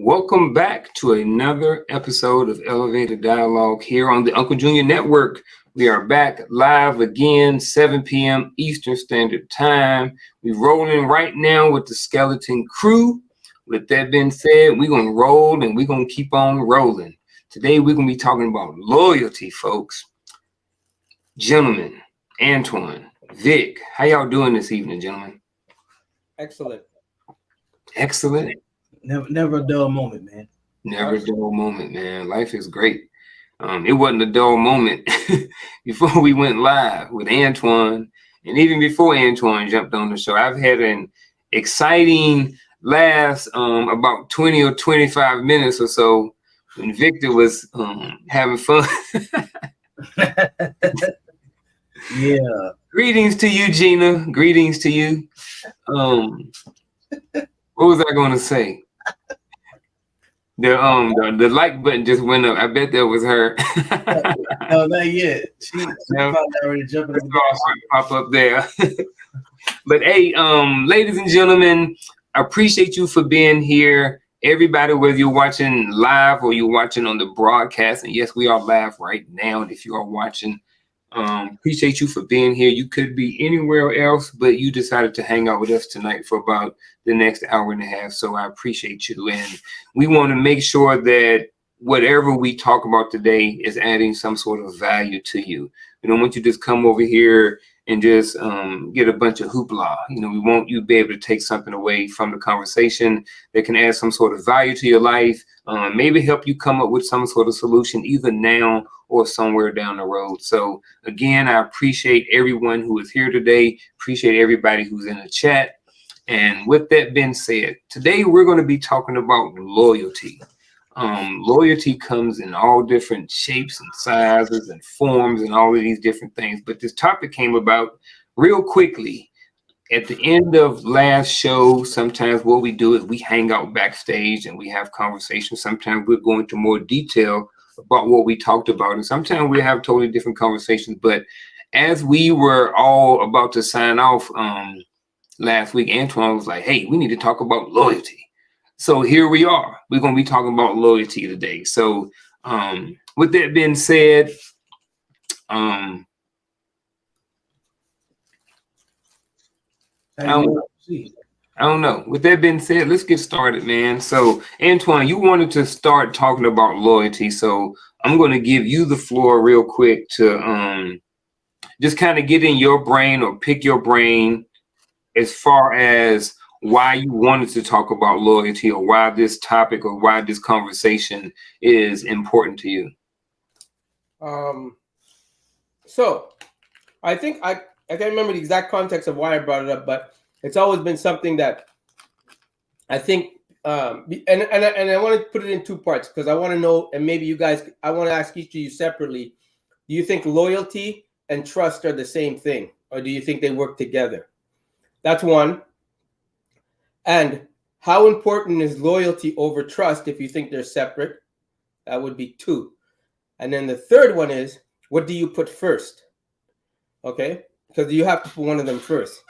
Welcome back to another episode of Elevated Dialogue here on the Unkle Junior Network. We are back live again, 7 p.m. Eastern Standard Time. We're rolling right now with the Skeleton Crew. With that being said, we're going to roll and we're going to keep on rolling. Today, we're going to be talking about loyalty, folks. Gentlemen, Antoine, Vic, how y'all doing this evening, gentlemen? Excellent. Excellent. Never a dull moment, man. Never a dull moment, man. Life is great. It wasn't a dull moment before we went live with Antoine, and even before Antoine jumped on the show. I've had an exciting last about 20 or 25 minutes or so when Victor was having fun. Yeah. Greetings to you, Gina. Greetings to you. What was I going to say? The like button just went up. I bet that was her. No, not yet. She already jumping. Pop up there. But hey, ladies and gentlemen, I appreciate you for being here. Everybody, whether you're watching live or you're watching on the broadcast, and yes, we are live right now. And if you are watching, appreciate you for being here. You could be anywhere else, but you decided to hang out with us tonight for about the next hour and a half. So I appreciate you. And we want to make sure that whatever we talk about today is adding some sort of value to you. We don't want you to just come over here and just get a bunch of hoopla. You know, we want you to be able to take something away from the conversation that can add some sort of value to your life, maybe help you come up with some sort of solution either now or somewhere down the road. So again, I appreciate everyone who is here today. Appreciate everybody who's in the chat. And with that being said, today we're going to be talking about loyalty. Loyalty comes in all different shapes and sizes and forms and all of these different things. But this topic came about real quickly. At the end of last show, sometimes what we do is we hang out backstage and we have conversations. Sometimes we're going into more detail about what we talked about. And sometimes we have totally different conversations. But as we were all about to sign off last week, Antoine was like, hey, we need to talk about loyalty. So here we are. We're going to be talking about loyalty today. So with that being said, I don't know. With that being said, let's get started, man. So Antoine, you wanted to start talking about loyalty. So I'm going to give you the floor real quick to just kind of get in your brain or pick your brain as far as why you wanted to talk about loyalty or why this topic or why this conversation is important to you. So I think I can't remember the exact context of why I brought it up, but it's always been something that I think, and I want to put it in two parts because I want to know, and maybe you guys, I want to ask each of you separately, do you think loyalty and trust are the same thing, or do you think they work together? That's one. And how important is loyalty over trust if you think they're separate? That would be two. And then the third one is, what do you put first? Okay? Because you have to put one of them first.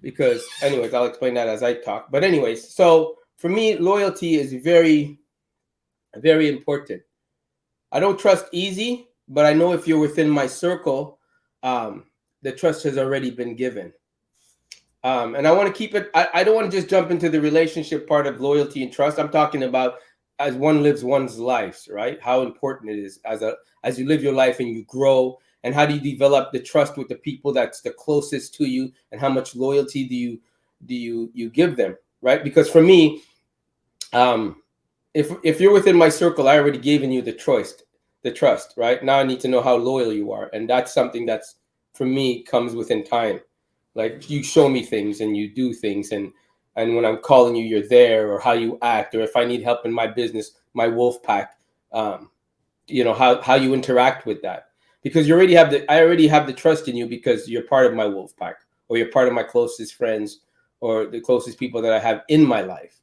Because, anyways, I'll explain that as I talk. But anyways, so for me, loyalty is very, very important. I don't trust easy, but I know if you're within my circle, the trust has already been given. And I want to keep it, I don't want to just jump into the relationship part of loyalty and trust. I'm talking about as one lives one's life, right? How important it is as you live your life and you grow, and how do you develop the trust with the people that's the closest to you, and how much loyalty do you give them, right? Because for me, if you're within my circle, I already given you the trust, right? Now I need to know how loyal you are. And that's something that's, for me, comes within time. Like you show me things and you do things, and when I'm calling you, you're there, or how you act, or if I need help in my business, my wolf pack, how you interact with that, because I already have the trust in you because you're part of my wolf pack, or you're part of my closest friends, or the closest people that I have in my life.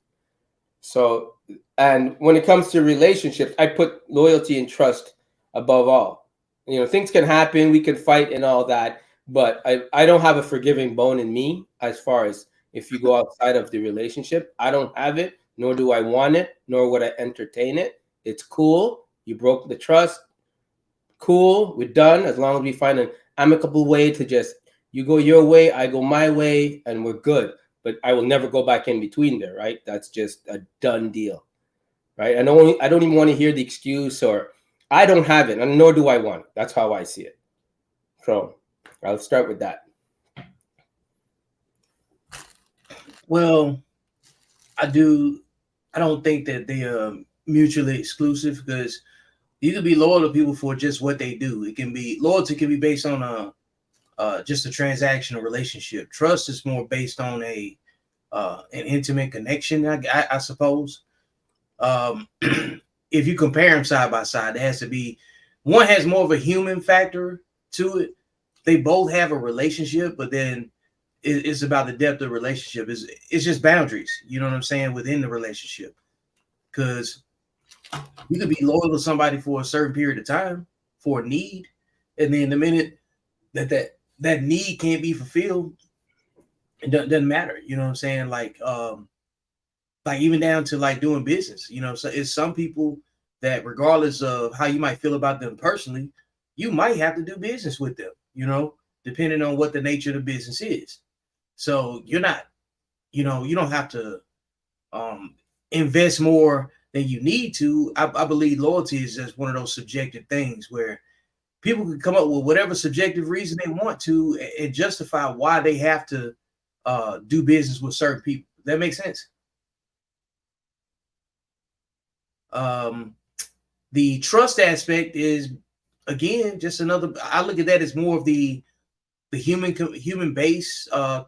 So, and when it comes to relationships, I put loyalty and trust above all. Things can happen, we can fight and all that. But I don't have a forgiving bone in me as far as if you go outside of the relationship. I don't have it. nor do I want it, nor would I entertain it. It's cool. You broke the trust. Cool. We're done. As long as we find an amicable way to just, you go your way, I go my way, and we're good. But I will never go back in between there, right? That's just a done deal, right? I don't even want to hear the excuse or I don't have it, and nor do I want it. That's how I see it. So I'll start with that. Well, I don't think that they are mutually exclusive, because you can be loyal to people for just what they do. Loyalty can be based on just a transactional relationship. Trust is more based on an intimate connection, I suppose. If you compare them side by side, it has to be, one has more of a human factor to it. They both have a relationship, but then it's about the depth of the relationship. It's just boundaries, you know what I'm saying, within the relationship. Because you could be loyal to somebody for a certain period of time for a need, and then the minute that need can't be fulfilled, it doesn't matter. You know what I'm saying? Like even down to like doing business. You know, so it's some people that regardless of how you might feel about them personally, you might have to do business with them. You know, depending on what the nature of the business is. So you're not, you don't have to invest more than you need to. I believe loyalty is just one of those subjective things where people can come up with whatever subjective reason they want to and justify why they have to do business with certain people. That makes sense. The trust aspect is, again, just another. I look at that as more of the human base. I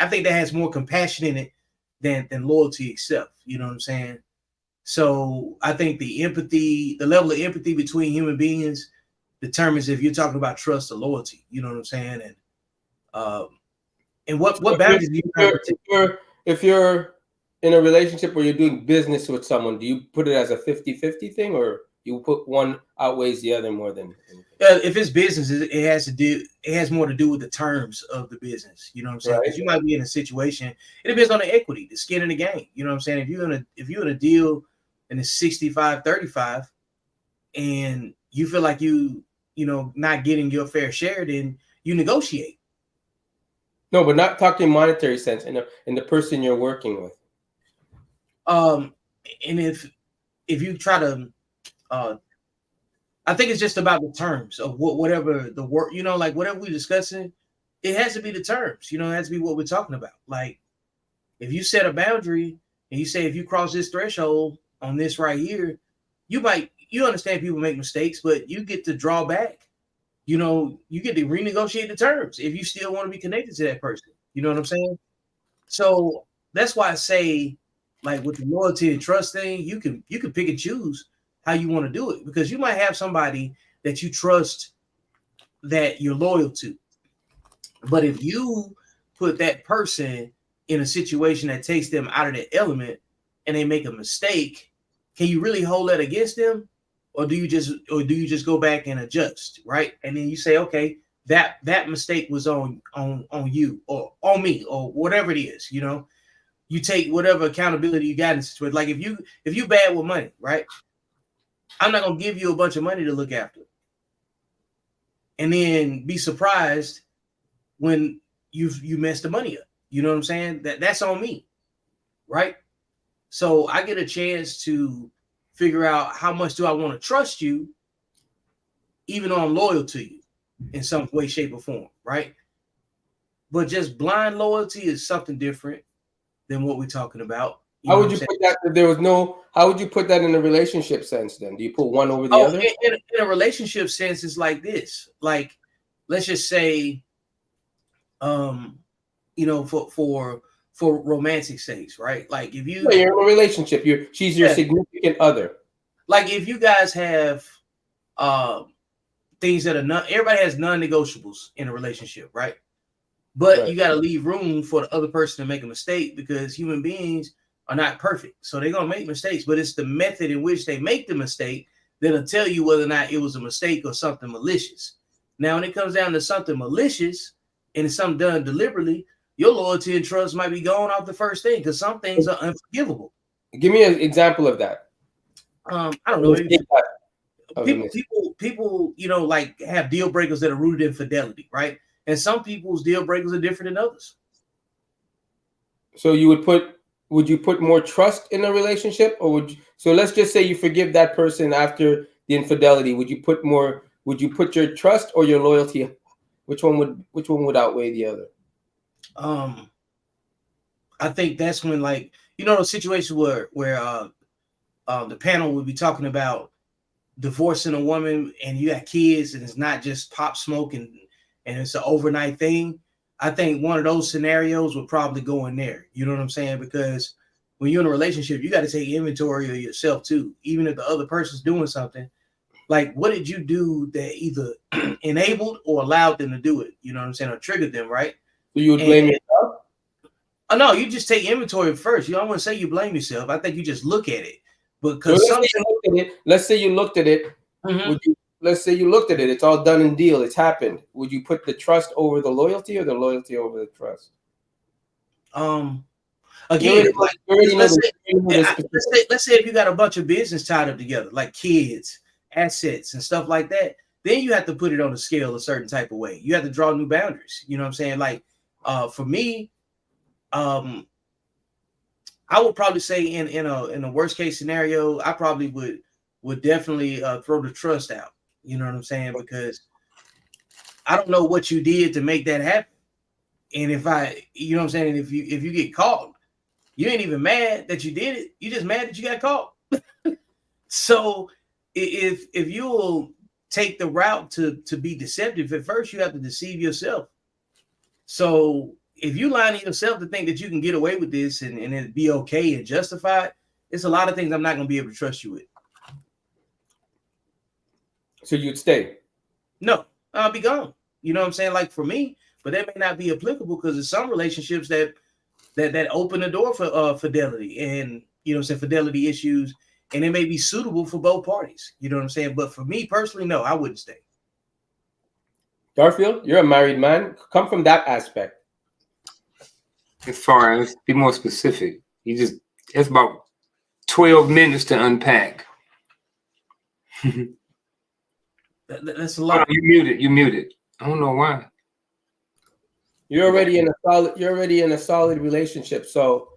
think that has more compassion in it than loyalty itself. You know what I'm saying? So I think the level of empathy between human beings determines if you're talking about trust or loyalty. You know what I'm saying? And what boundaries do you if you're in a relationship where you're doing business with someone, do you put it as a 50-50 thing, or you put one outweighs the other more than anything? If it's business, it has more to do with the terms of the business. You know what I'm saying? Because you might be in a situation, it depends on the equity, the skin in the game. You know what I'm saying? If you're in a deal and it's 65-35 and you feel like you not getting your fair share, then you negotiate. No, but not talking monetary sense, in the person you're working with. And if you try to I think it's just about the terms of whatever the work, like whatever we're discussing, it has to be the terms, it has to be what we're talking about. Like if you set a boundary and you say, if you cross this threshold on this right here, you understand people make mistakes, but you get to draw back, you get to renegotiate the terms if you still want to be connected to that person. You know what I'm saying? So that's why I say, like with the loyalty and trust thing, you can pick and choose how you want to do it, because you might have somebody that you trust that you're loyal to. But if you put that person in a situation that takes them out of their element and they make a mistake, can you really hold that against them? Or do you just go back and adjust, right? And then you say, okay, that mistake was on you or on me or whatever it is, You take whatever accountability you got in the situation. Like if you bad with money, right? I'm not gonna give you a bunch of money to look after, and then be surprised when you mess the money up. You know what I'm saying? That's on me, right? So I get a chance to figure out how much do I want to trust you, even though I'm loyal to you in some way, shape, or form, right? But just blind loyalty is something different than what we're talking about. How would you put that? How would you put that in a relationship sense? Then do you put one over the other? In a relationship sense, it's like this. Like, let's just say, for romantic sakes, right? Like if you're in a relationship, she's your significant other. Like if you guys have things that are everybody has non-negotiables in a relationship, right? But you got to leave room for the other person to make a mistake, because human beings are not perfect. So they're going to make mistakes, but it's the method in which they make the mistake that'll tell you whether or not it was a mistake or something malicious. Now, when it comes down to something malicious and it's something done deliberately, your loyalty and trust might be gone off the first thing, because some things are unforgivable. Give me an example of that. I don't know. Maybe People, you know, like have deal breakers that are rooted in fidelity, right? And some people's deal breakers are different than others. So would you put more trust in a relationship, or so let's just say you forgive that person after the infidelity. Would you put your trust or your loyalty? Which one would outweigh the other? I think that's when, like, you know, the situation where the panel would be talking about divorcing a woman and you got kids and it's not just pop smoke and it's an overnight thing. I think one of those scenarios would probably go in there. You know what I'm saying? Because when you're in a relationship, you got to take inventory of yourself too. Even if the other person's doing something, like, what did you do that either enabled or allowed them to do it? You know what I'm saying? Or triggered them, right? So you would blame yourself? Oh, no, you just take inventory first. You don't want to say you blame yourself. I think you just look at it. Because let's say you looked at it. Let's say you looked at it. It's all done and deal. It's happened. Would you put the trust over the loyalty or the loyalty over the trust? Again, like, let's say if you got a bunch of business tied up together, like kids, assets, and stuff like that, then you have to put it on a scale a certain type of way. You have to draw new boundaries. You know what I'm saying? Like, for me, I would probably say in a worst case scenario, I probably would definitely throw the trust out. You know what I'm saying? Because I don't know what you did to make that happen. And you know what I'm saying? If you get caught, you ain't even mad that you did it. You just mad that you got caught. So if you will take the route to be deceptive, at first you have to deceive yourself. So if you lie to yourself to think that you can get away with this and it be okay and justified, it's a lot of things I'm not going to be able to trust you with. So you'd stay? No, I'll be gone. You know what I'm saying? Like, for me, but that may not be applicable because there's some relationships that open the door for fidelity and, you know what I'm saying, fidelity issues, and it may be suitable for both parties. You know what I'm saying? But for me personally, no, I wouldn't stay. Garfield, you're a married man. Come from that aspect. As far as, be more specific. It's about 12 minutes to unpack. That's a lot. Oh, you muted. I don't know why. You're already in a solid relationship. So,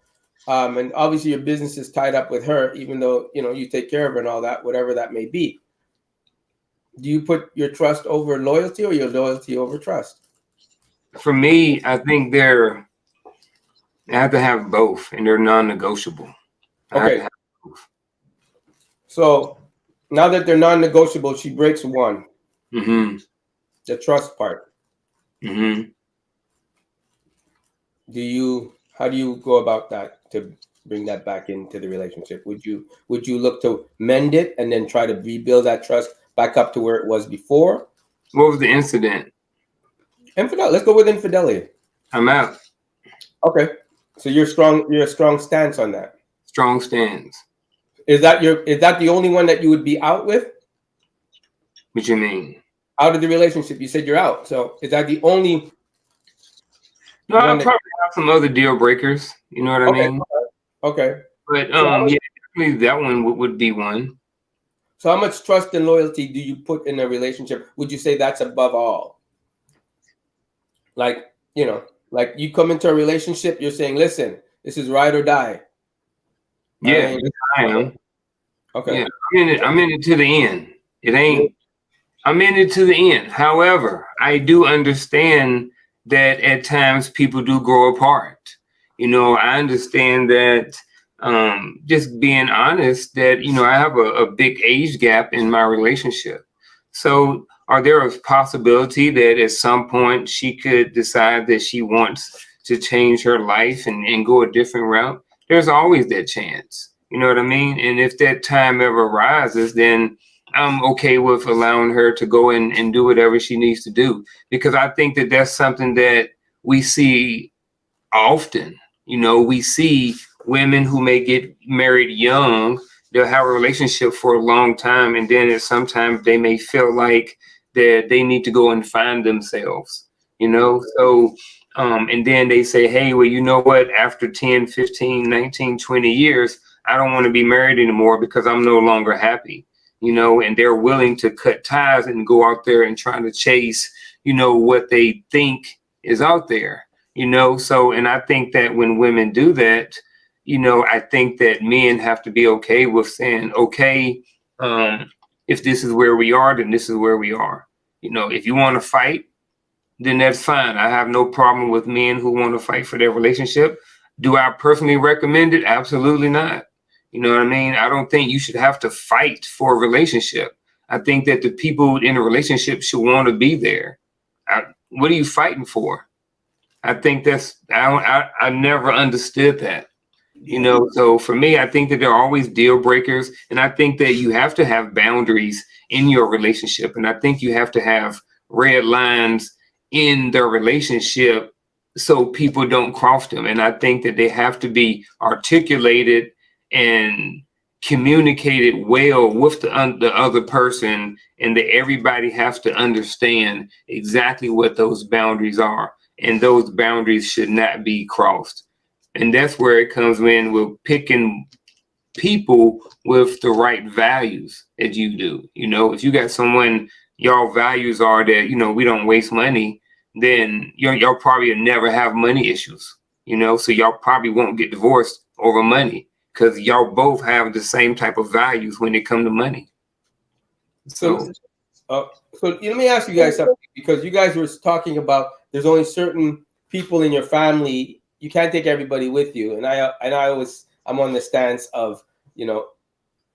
and obviously your business is tied up with her, even though, you know, you take care of her and all that, whatever that may be. Do you put your trust over loyalty or your loyalty over trust? For me, I think I have to have both, and they're non-negotiable. Okay. So now that they're non-negotiable, she breaks one. Mm-hmm. The trust part. Mm-hmm. How do you go about that to bring that back into the relationship? Would you look to mend it and then try to rebuild that trust back up to where it was before? What was the incident? Infidelity. Let's go with infidelity. I'm out. Okay. So you're a strong stance on that. Strong stance. Is that the only one that you would be out with? What you mean? Out of the relationship. You said you're out. So is that the only? No, I probably have some other deal breakers. You know what I mean? Okay. But yeah, definitely that one would be one. So how much trust and loyalty do you put in a relationship? Would you say that's above all? Like, you know, like you come into a relationship, you're saying, listen, this is ride or die. Yeah, I am. Okay. Yeah, I'm in it to the end. I'm in it to the end. However, I do understand that at times people do grow apart. You know, I understand that, just being honest, that, you know, I have a big age gap in my relationship. So are there a possibility that at some point she could decide that she wants to change her life and go a different route? There's always that chance. You know what I mean? And if that time ever arises, then I'm okay with allowing her to go and do whatever she needs to do, because I think that that's something that we see often. You know, we see women who may get married young, they'll have a relationship for a long time, and then sometimes they may feel like that they need to go and find themselves, you know? So, and then they say, hey, well, you know what? After 10, 15, 19, 20 years, I don't want to be married anymore because I'm no longer happy, you know, and they're willing to cut ties and go out there and try to chase, you know, what they think is out there, you know. So, and I think that when women do that, you know, I think that men have to be okay with saying, okay, if this is where we are, then this is where we are. You know, if you want to fight, then that's fine. I have no problem with men who want to fight for their relationship. Do I personally recommend it? Absolutely not. You know what I mean? I don't think you should have to fight for a relationship. I think that the people in a relationship should want to be there. What are you fighting for? I think that's, I never understood that. You know, so for me, I think that there are always deal breakers. And I think that you have to have boundaries in your relationship. And I think you have to have red lines in their relationship so people don't cross them. And I think that they have to be articulated and communicated well with the other person, and that everybody has to understand exactly what those boundaries are. And those boundaries should not be crossed. And that's where it comes in with picking people with the right values that you do. You know, if you got someone, y'all values are that, you know, we don't waste money, then y'all probably never have money issues, you know, so y'all probably won't get divorced over money because y'all both have the same type of values when it comes to money. So let me ask you guys something, because you guys were talking about there's only certain people in your family. You can't take everybody with you. And I'm on the stance of, you know,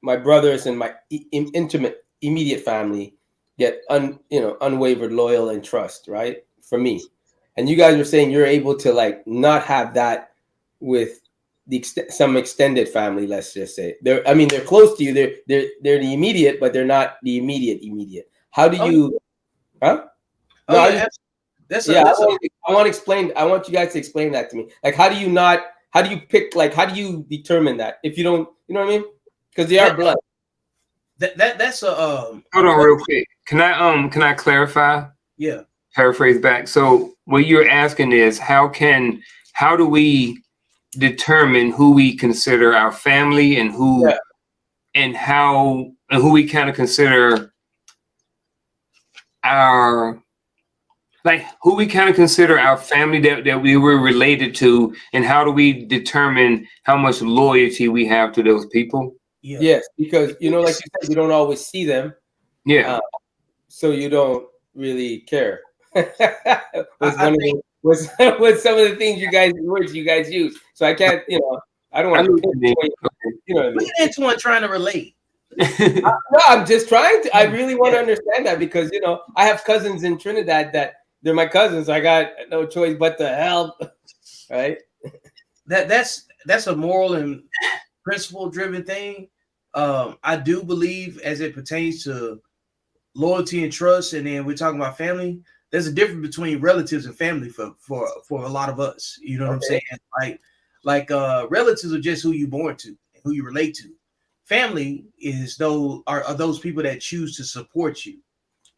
my brothers and my intimate, immediate family get unwavered loyal and trust, right? For me. And you guys were saying you're able to like not have that with some extended family, let's just say. They're close to you. They're the immediate, but they're not the immediate. How do you huh? No, I want to explain. I want you guys to explain that to me. Like, how do you pick, like, how do you determine that if you don't, you know what I mean? Because they are blood. That's a hold on real quick. Can I clarify? Yeah. Paraphrase back. So what you're asking is how do we determine who we consider our family and who we kind of consider our family that we were related to, and how do we determine how much loyalty we have to those people? Yeah. Yes, because, you know, like you said, you don't always see them. Yeah. So you don't really care. was some of the things you guys use. So I can't, you know, I don't want to, you know what I mean? Look at Antoine trying to relate. No, I'm just trying to. I really want to understand that, because, you know, I have cousins in Trinidad that they're my cousins. I got no choice but to help, right? That's a moral and principle driven thing. I do believe, as it pertains to loyalty and trust, and then we're talking about family, there's a difference between relatives and family for a lot of us. You know what I'm saying? Like relatives are just who you born to, who you relate to. Family are those people that choose to support you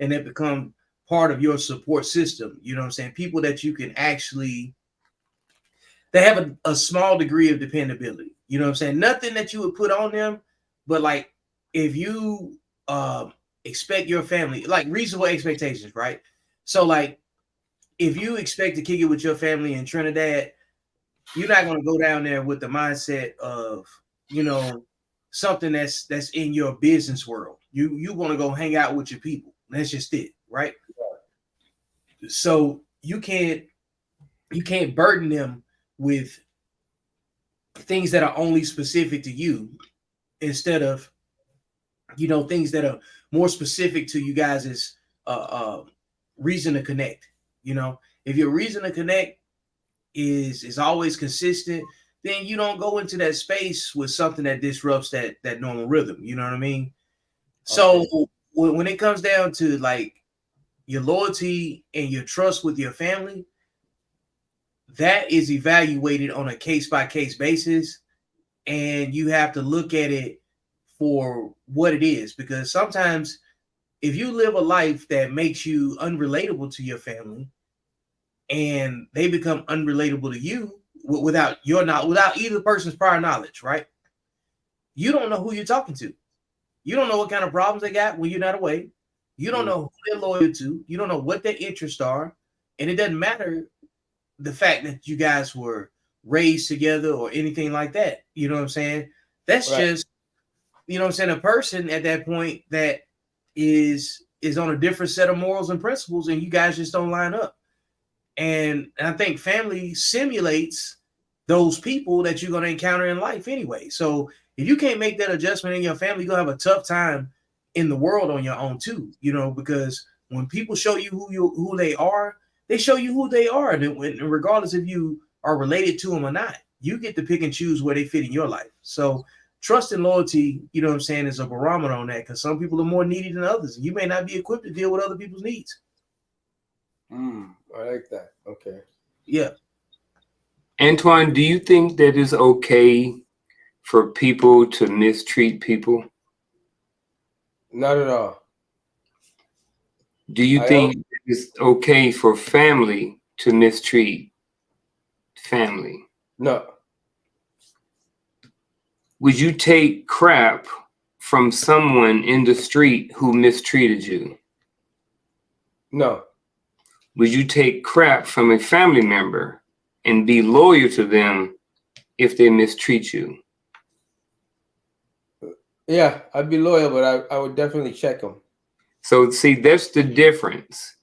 and that become part of your support system. You know what I'm saying? People that you can actually, they have a small degree of dependability. You know what I'm saying? Nothing that you would put on them, but like if you expect your family, like reasonable expectations, right? So like if you expect to kick it with your family in Trinidad, you're not going to go down there with the mindset of, you know, something that's in your business world. You want to go hang out with your people. That's just it, right? So you can't burden them with things that are only specific to you, instead of, you know, things that are more specific to you guys' reason to connect. You know, if your reason to connect is always consistent, then you don't go into that space with something that disrupts that normal rhythm. You know what I mean? Okay. So when it comes down to like your loyalty and your trust with your family, that is evaluated on a case-by-case basis, and you have to look at it for what it is. Because sometimes if you live a life that makes you unrelatable to your family and they become unrelatable to you without either person's prior knowledge, right? you don't know who you're talking to. You don't know what kind of problems they got when you're not away. You don't know who they're loyal to. You don't know what their interests are. And it doesn't matter the fact that you guys were raised together or anything like that. You know what I'm saying? That's just, you know what I'm saying, a person at that point that is on a different set of morals and principles, and you guys just don't line up. And I think family simulates those people that you're going to encounter in life anyway. So if you can't make that adjustment in your family, you're going to have a tough time in the world on your own too, you know, because when people show you who they are, they show you who they are. And regardless if you are related to them or not, you get to pick and choose where they fit in your life. So trust and loyalty, you know what I'm saying, is a barometer on that, because some people are more needy than others. You may not be equipped to deal with other people's needs. I like that. Okay. Yeah. Antoine, do you think that it's okay for people to mistreat people? Not at all. Do you think it's okay for family to mistreat family? No. Would you take crap from someone in the street who mistreated you? No. Would you take crap from a family member and be loyal to them if they mistreat you? Yeah, I'd be loyal, but I would definitely check them. So see, that's the difference.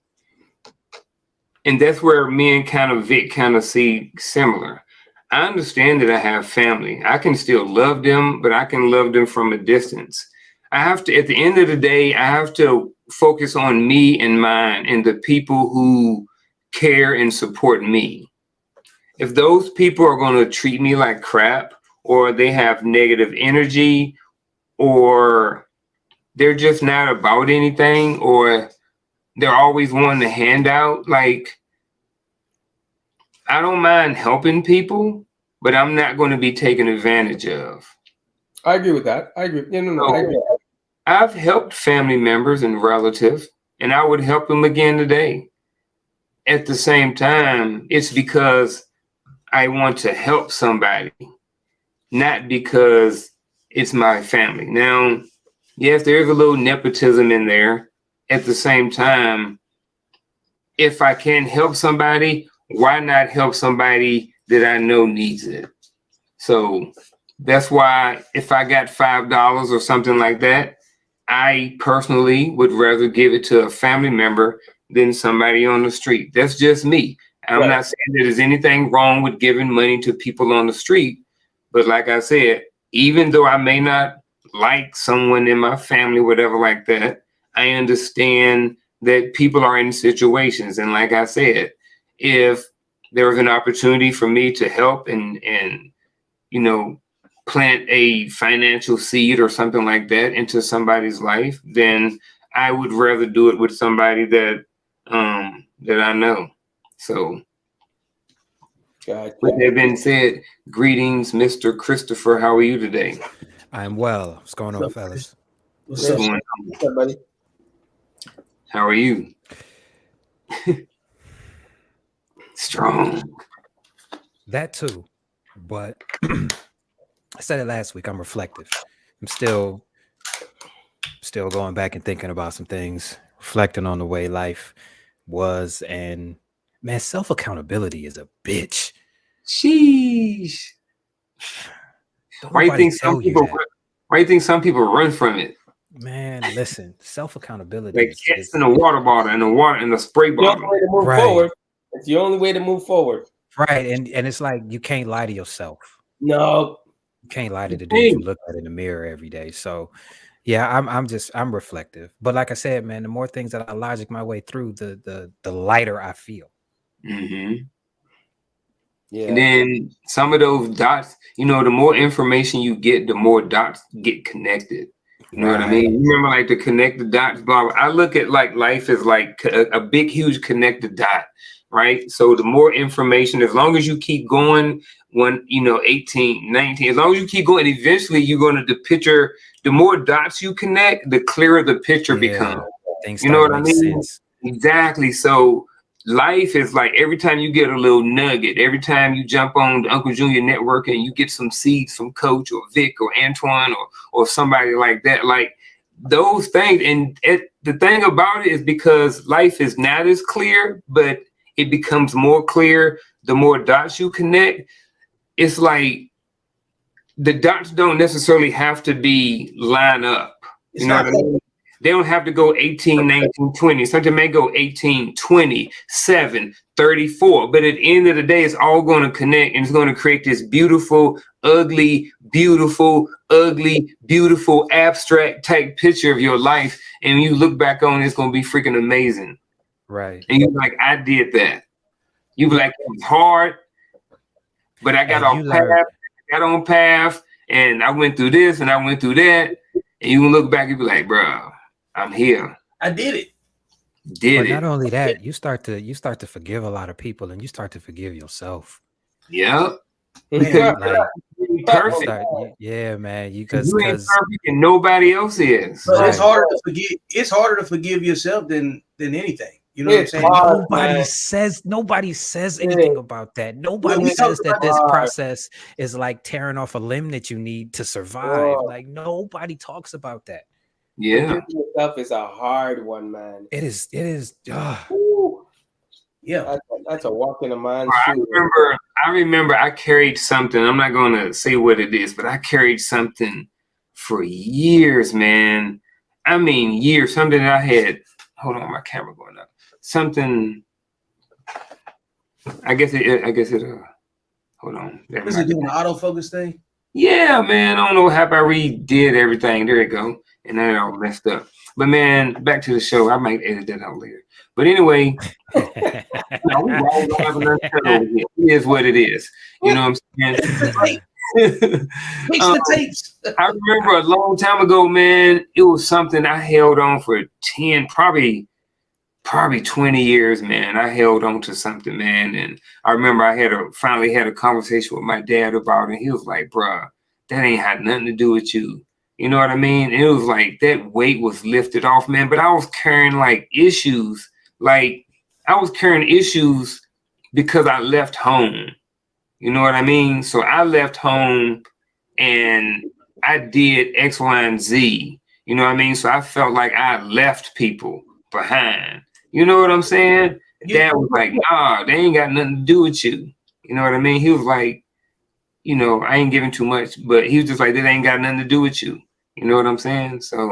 And that's where me and Vic see similar. I understand that I have family. I can still love them, but I can love them from a distance. I have to, at the end of the day, I have to focus on me and mine and the people who care and support me. If those people are going to treat me like crap, or they have negative energy, or they're just not about anything, or they're always wanting a handout, like, I don't mind helping people, but I'm not going to be taken advantage of. I agree with that. I agree. No, I agree. I've helped family members and relatives, and I would help them again today. At the same time, it's because I want to help somebody, not because it's my family. Now, yes, there's a little nepotism in there. At the same time, if I can help somebody, why not help somebody that I know needs it? So that's why if I got $5 or something like that, I personally would rather give it to a family member than somebody on the street. That's just me. I'm not saying that there's anything wrong with giving money to people on the street. But like I said, even though I may not like someone in my family, whatever like that, I understand that people are in situations. And like I said, if there was an opportunity for me to help and you know, plant a financial seed or something like that into somebody's life, then I would rather do it with somebody that that I know. So with that being said, greetings, Mr. Christopher. How are you today? I'm well. What's going on, fellas? What's up, going on? What's up, buddy? How are you? Strong. That too. But I said it last week. I'm reflective. I'm still going back and thinking about some things, reflecting on the way life was. And man, self-accountability is a bitch. Sheesh. Why do you think some people run from it? Man, listen, self-accountability. Like cats in a water bottle and a spray bottle. The only way to move forward. It's the only way to move forward. Right. And it's like you can't lie to yourself. No. You can't lie to the dude you look at in the mirror every day. So yeah, I'm reflective. But like I said, man, the more things that I logic my way through, the lighter I feel. Mm-hmm. Yeah. And then some of those dots, you know, the more information you get, the more dots get connected. You know what I mean? You remember like the connected dots, blah, blah. I look at like life as like a big, huge connected dot, right? So the more information, as long as you keep going, 18, 19, as long as you keep going, eventually you're going to the more dots you connect, the clearer the picture becomes. You know what I mean? Sense. Exactly. So life is like every time you get a little nugget, every time you jump on the Unkle Junior Network and you get some seeds from Coach or Vic or Antoine or somebody like that, like those things. And the thing about it is because life is not as clear, but it becomes more clear the more dots you connect. It's like the dots don't necessarily have to be line up. You know what I mean? They don't have to go 18, 19, 20. Something may go 18, 20, 7, 34. But at the end of the day, it's all going to connect and it's going to create this beautiful, ugly, beautiful, abstract type picture of your life. And when you look back on it, it's going to be freaking amazing. Right. And you're like, I did that. You be like, it was hard, but I got on path and I went through this and I went through that. And you can look back and be like, bro, I'm here. I did it. But not only that, you start to forgive a lot of people and you start to forgive yourself. Yeah. Man, Perfect. Yeah, man. Because you ain't perfect and nobody else is. But it's harder to forgive. It's harder to forgive yourself than anything. You know what I'm saying? Nobody says anything about that. Nobody says that this process is like tearing off a limb that you need to survive. Like nobody talks about that. Yeah. Stuff is a hard one, man. It is. Yeah. That's a walk in the mind. I remember I carried something. I'm not going to say what it is, but I carried something for years, man. I mean, years. Something that I had. Hold on, my camera going up. Something. I guess it. Hold on. Is it doing the autofocus thing? Yeah, man. I don't know how I redid everything. There you go. And then it all messed up. But man, back to the show. I might edit that out later. But anyway, it is what it is. You know what I'm saying? Fix the tapes. I remember a long time ago, man, it was something I held on for 10, probably 20 years, man. I held on to something, man. And I remember I finally had a conversation with my dad about it. And he was like, bruh, that ain't had nothing to do with you. You know what I mean? It was like that weight was lifted off, man. But I was carrying like issues. Like I was carrying issues because I left home. You know what I mean? So I left home and I did X, Y, and Z. You know what I mean? So I felt like I left people behind. You know what I'm saying? Dad was like, nah, they ain't got nothing to do with you. You know what I mean? He was like, you know, I ain't giving too much, but he was just like, that ain't got nothing to do with you. You know what I'm saying? So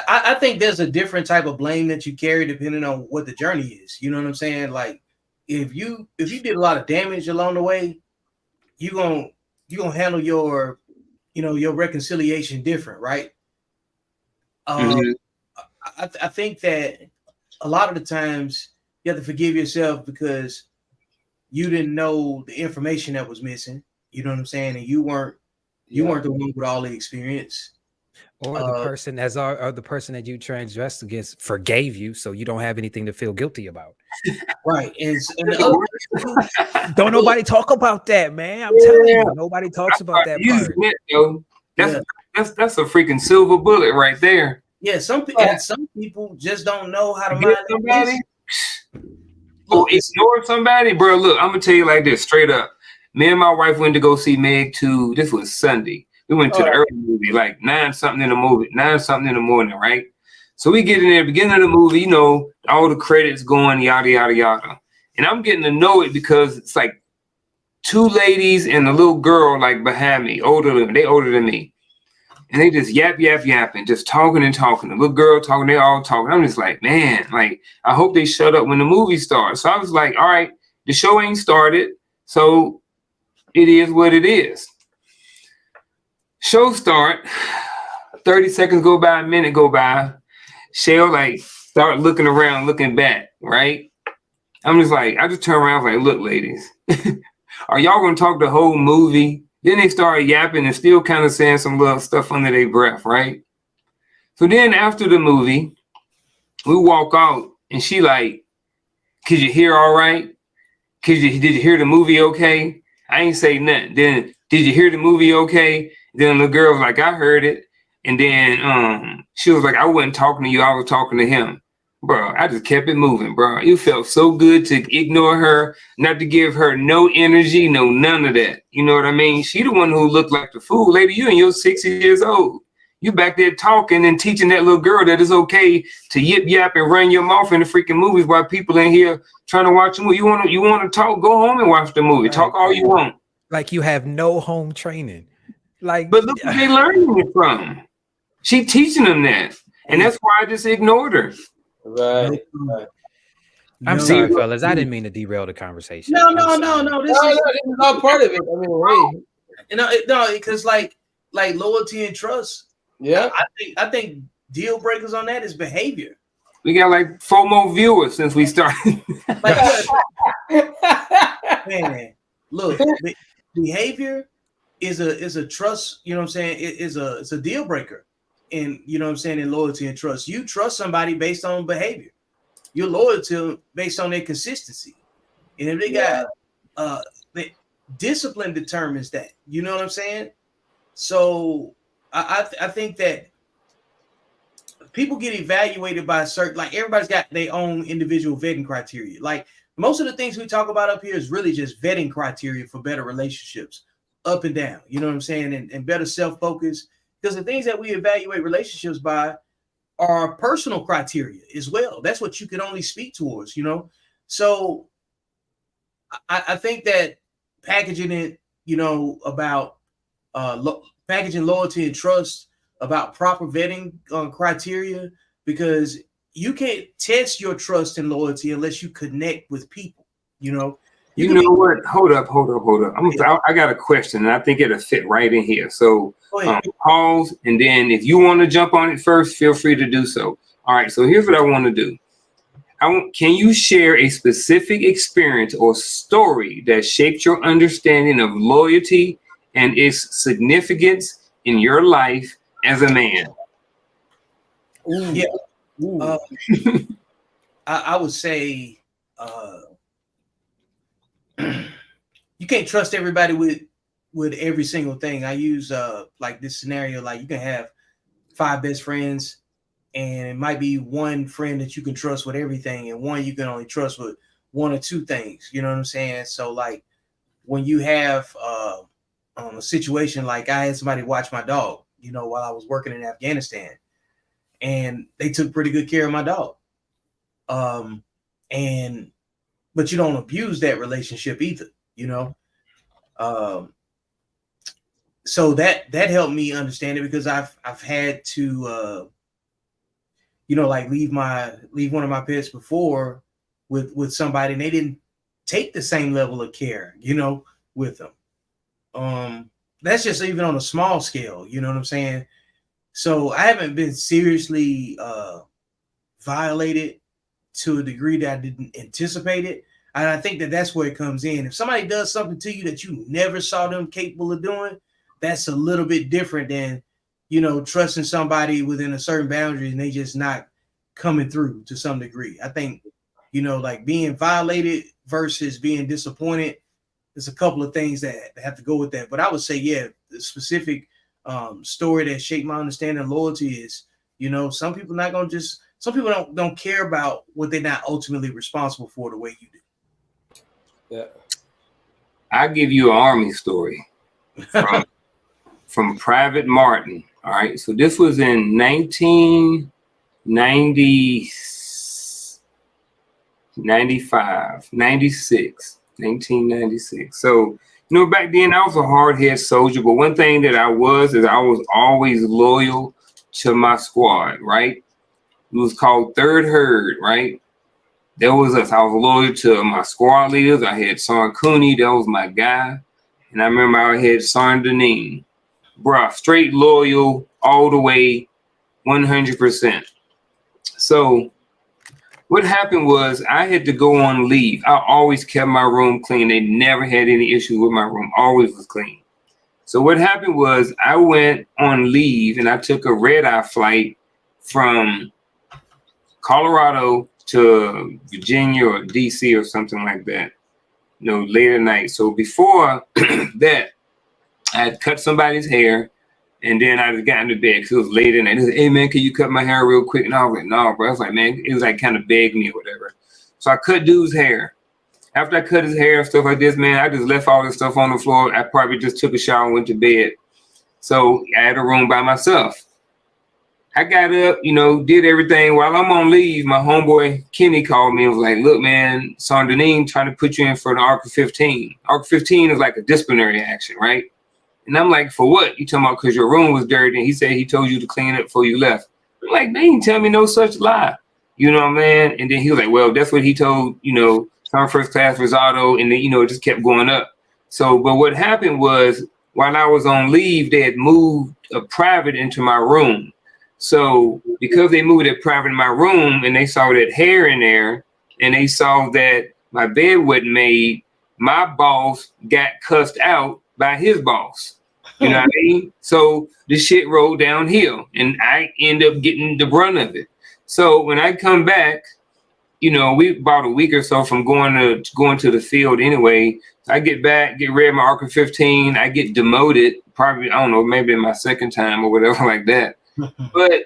I think there's a different type of blame that you carry depending on what the journey is. You know what I'm saying? Like if you did a lot of damage along the way, you're gonna handle your reconciliation different, right? I think that a lot of the times you have to forgive yourself because you didn't know the information that was missing. You know what I'm saying? And you weren't the one with all the experience. Or the person the person that you transgressed against forgave you, so you don't have anything to feel guilty about. Right. And don't nobody talk about that, man. I'm telling you, nobody talks about that part. That's a freaking silver bullet right there. Yeah, some people just don't know how to mind somebody. Ignore somebody, bro. Look, I'm gonna tell you like this, straight up. Me and my wife went to go see Meg 2. This was Sunday. We went to the early movie, like 9 something in the morning, right? So we get in there, beginning of the movie, you know, all the credits going, yada, yada, yada. And I'm getting to know it because it's like 2 ladies and a little girl like behind me, older than me. And they just yapping, just talking and talking. The little girl talking, they all talking. I'm just like, man, like, I hope they shut up when the movie starts. So I was like, all right, the show ain't started, so it is what it is. Show start, 30 seconds go by, a minute go by. Shell like start looking around, looking back, right? I'm just like, I just turn around like, look, ladies, are y'all gonna talk the whole movie? Then they start yapping and still kind of saying some little stuff under their breath, right? So then after the movie, we walk out and she like, could you hear all right? Did you hear the movie okay? I ain't say nothing. Then, did you hear the movie okay? Then the girl was like, I heard it. And then she was like, I wasn't talking to you, I was talking to him. Bro, I just kept it moving, bro. It felt so good to ignore her, not to give her no energy, no none of that. You know what I mean? She the one who looked like the fool. Lady, you and you're 60 years old. You back there talking and teaching that little girl that it's okay to yip yap and run your mouth in the freaking movies while people in here trying to watch a movie. You want to talk? Go home and watch the movie. Talk all you want. Like you have no home training. Like, But look where they learning it from. She teaching them that, and that's why I just ignored her. Right. I'm sorry, fellas. I didn't mean to derail the conversation. No. This is all part of it. I mean, No, because like loyalty and trust. yeah. I think deal breakers on that is behavior. We got like 4 more viewers since we started. Like, man, look, behavior is a trust. You know what I'm saying? It's a deal breaker, and you know what I'm saying, in loyalty and trust. You trust somebody based on behavior. You're loyal to them based on their consistency, and if they got the discipline determines that. You know what I'm saying? So I think that people get evaluated by certain, like everybody's got their own individual vetting criteria. Like most of the things we talk about up here is really just vetting criteria for better relationships, up and down. You know what I'm saying? And better self-focus, because the things that we evaluate relationships by are personal criteria as well. That's what you can only speak towards, you know? So I think that packaging it, you know, about packaging loyalty and trust, about proper vetting criteria, because you can't test your trust and loyalty unless you connect with people, you know? You know what? Hold up. I got a question, and I think it'll fit right in here. So pause, and then if you want to jump on it first, feel free to do so. All right, so here's what I want to do. Can you share a specific experience or story that shaped your understanding of loyalty and its significance in your life as a man? Ooh. Yeah. Ooh. I would say you can't trust everybody with every single thing. I use like this scenario, like you can have 5 best friends, and it might be one friend that you can trust with everything, and one you can only trust with 1 or 2 things. You know what I'm saying? So like when you have a situation, like I had somebody watch my dog, you know, while I was working in Afghanistan, and they took pretty good care of my dog. But you don't abuse that relationship either, you know? So that helped me understand it, because I've had to, you know, like leave one of my pets before with somebody, and they didn't take the same level of care, you know, with them. That's just even on a small scale, you know what I'm saying? So I haven't been seriously violated to a degree that I didn't anticipate it. And I think that that's where it comes in. If somebody does something to you that you never saw them capable of doing, that's a little bit different than, you know, trusting somebody within a certain boundary and they just not coming through to some degree. I think, you know, like being violated versus being disappointed, there's a couple of things that have to go with that. But I would say, yeah, the specific story that shaped my understanding of loyalty is, you know, some people don't care about what they're not ultimately responsible for the way you do. Yeah. I'll give you an Army story from Private Martin. All right. So this was in 1996. So, you know, back then I was a hard-headed soldier, but one thing that I was always loyal to my squad, right? It was called Third Herd, right? That was us. I was loyal to my squad leaders. I had Sergeant Cooney, that was my guy. And I remember I had Sergeant Deneen. Bruh, straight loyal all the way, 100%. So what happened was I had to go on leave. I always kept my room clean. They never had any issues with my room. Always was clean. So what happened was I went on leave and I took a red-eye flight from Colorado to Virginia or DC or something like that, you know, late at night. So before that, I had cut somebody's hair And then I just got into bed because it was late and he said, hey man, can you cut my hair real quick? And I was like, no, bro. I was like, man, it was like kind of begged me or whatever. So I cut dude's hair. After I cut his hair and stuff like this, man, I just left all this stuff on the floor. I probably just took a shower and went to bed. So I had a room by myself. I got up, did everything. While I'm on leave, my homeboy Kenny called me and was like, look, man, Sandrine trying to put you in for an Article 15. Article 15 is like a disciplinary action, right? And I'm like, for what? You talking about because your room was dirty and he said he told you to clean it before you left. I'm like, they didn't tell me no such lie. You know what I mean? And then he was like, well, that's what he told, some first class risotto, and then, it just kept going up. So, but what happened was while I was on leave, they had moved a private into my room. So because they moved it private in my room and they saw that hair in there and they saw that my bed wasn't made, my boss got cussed out by his boss. You know what I mean? So the shit rolled downhill and I end up getting the brunt of it. So when I come back, we about a week or so from going to the field anyway. I get back, get rid of my Article 15. I get demoted, probably, I don't know, maybe my second time or whatever like that. But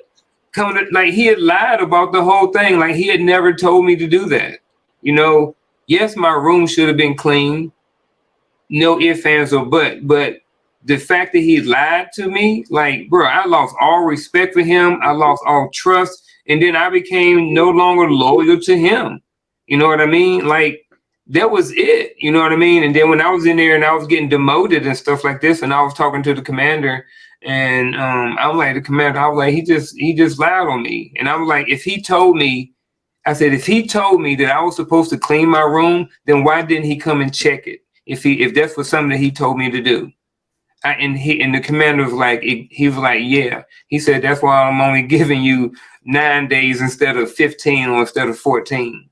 he had lied about the whole thing. Like he had never told me to do that. Yes, my room should have been clean. No ifs, ands, or buts. But the fact that he lied to me, like, bro, I lost all respect for him. I lost all trust. And then I became no longer loyal to him. You know what I mean? Like, that was it. You know what I mean? And then when I was in there and I was getting demoted and stuff like this, and I was talking to the commander, and I'm like, the commander, I was like, he just lied on me. And I was like, if he told me that I was supposed to clean my room, then why didn't he come and check it? If that's was something that he told me to do. And the commander was like, he was like, yeah. He said, that's why I'm only giving you 9 days instead of 15 or instead of 14.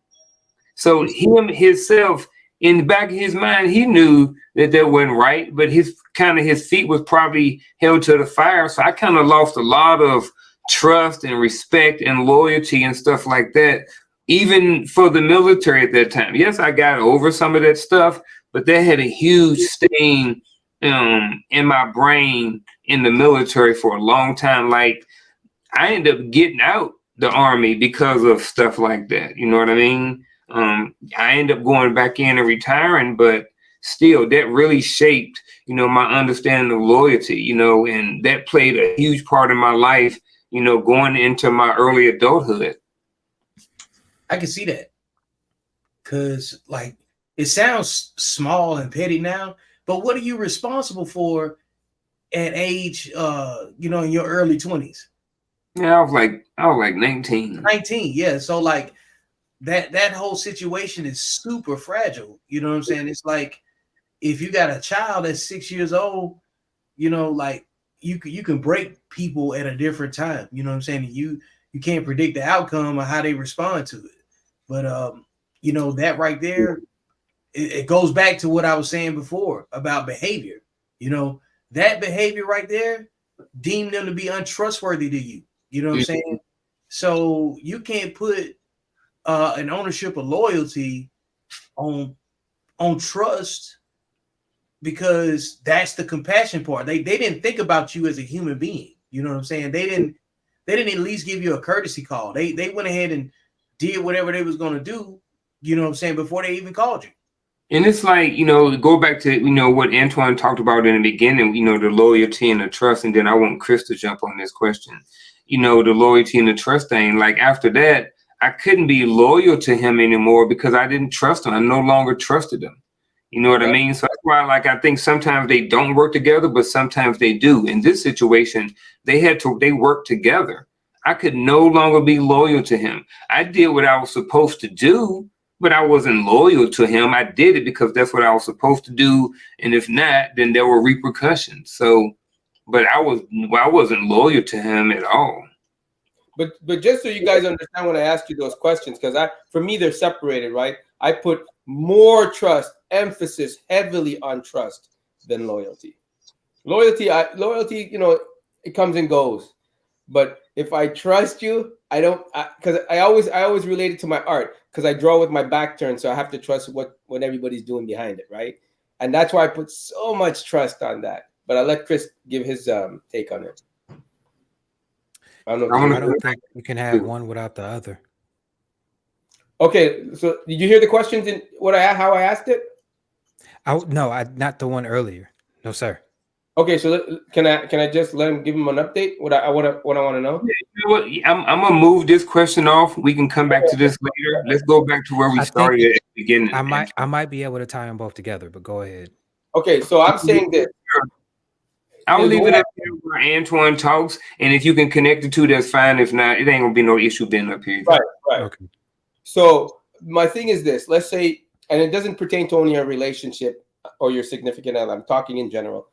So himself, in the back of his mind, he knew that wasn't right, but his feet was probably held to the fire. So I kind of lost a lot of trust and respect and loyalty and stuff like that, even for the military at that time. Yes, I got over some of that stuff, but that had a huge stain in my brain in the military for a long time. Like I ended up getting out the Army because of stuff like that. You know what I mean? I ended up going back in and retiring, but still that really shaped, my understanding of loyalty, and that played a huge part in my life, going into my early adulthood. I can see that. Cause like it sounds small and petty now, but what are you responsible for at age, in your early 20s? Yeah, I was like 19. 19, yeah. So like that whole situation is super fragile. You know what I'm saying? It's like if you got a child that's 6 years old, like you can break people at a different time. You know what I'm saying? You can't predict the outcome or how they respond to it. But that right there, it goes back to what I was saying before about behavior. That behavior right there deemed them to be untrustworthy to you. You know what I'm saying? So you can't put an ownership of loyalty on trust, because that's the compassion part. They didn't think about you as a human being. You know what I'm saying? They didn't at least give you a courtesy call. They went ahead and did whatever they was going to do, you know what I'm saying, before they even called you. And it's like, go back to, what Antoine talked about in the beginning, the loyalty and the trust. And then I want Chris to jump on this question. The loyalty and the trust thing. Like after that, I couldn't be loyal to him anymore because I didn't trust him. I no longer trusted him. You know what I mean? So that's why, I think sometimes they don't work together, but sometimes they do. In this situation, they worked together. I could no longer be loyal to him. I did what I was supposed to do, but I wasn't loyal to him. I did it because that's what I was supposed to do. And if not, then there were repercussions. So, but I wasn't loyal to him at all. But just so you guys understand when I ask you those questions, because for me, they're separated, right? I put more trust, emphasis heavily on trust than loyalty. Loyalty, it comes and goes. But if I trust you, I don't, because I always relate it to my art, because I draw with my back turned, so I have to trust what everybody's doing behind it, right? And that's why I put so much trust on that. but I'll let Chris give his take on it. I don't know. I don't think you can have one without the other. Okay, so did you hear the questions in how I asked it? No, not the one earlier. No, sir. Okay, so can I just give him an update? What I want to know? Yeah, you know what? I'm gonna move this question off. We can come back to this later. Let's go back to where we started at the beginning. I might be able to tie them both together, but go ahead. Okay, so I'm saying this. I'll leave it up here where Antoine talks, and if you can connect the two, that's fine. If not, it ain't gonna be no issue being up here. Right. Okay. So my thing is this. Let's say, and it doesn't pertain to only your relationship or your significant other. I'm talking in general.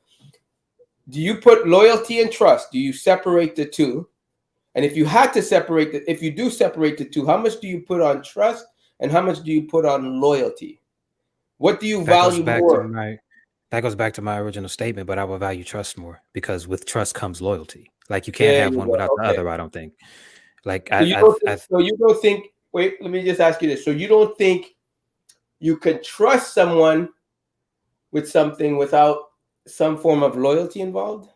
Do you put loyalty and trust? Do you separate the two? And if you had to separate if you do separate the two, how much do you put on trust and how much do you put on loyalty? What do you value more? That goes back to my original statement, but I will value trust more because with trust comes loyalty. Like you can't have one without the other. I don't think. Like so you don't think. Wait, let me just ask you this. So you don't think you can trust someone with something without some form of loyalty involved?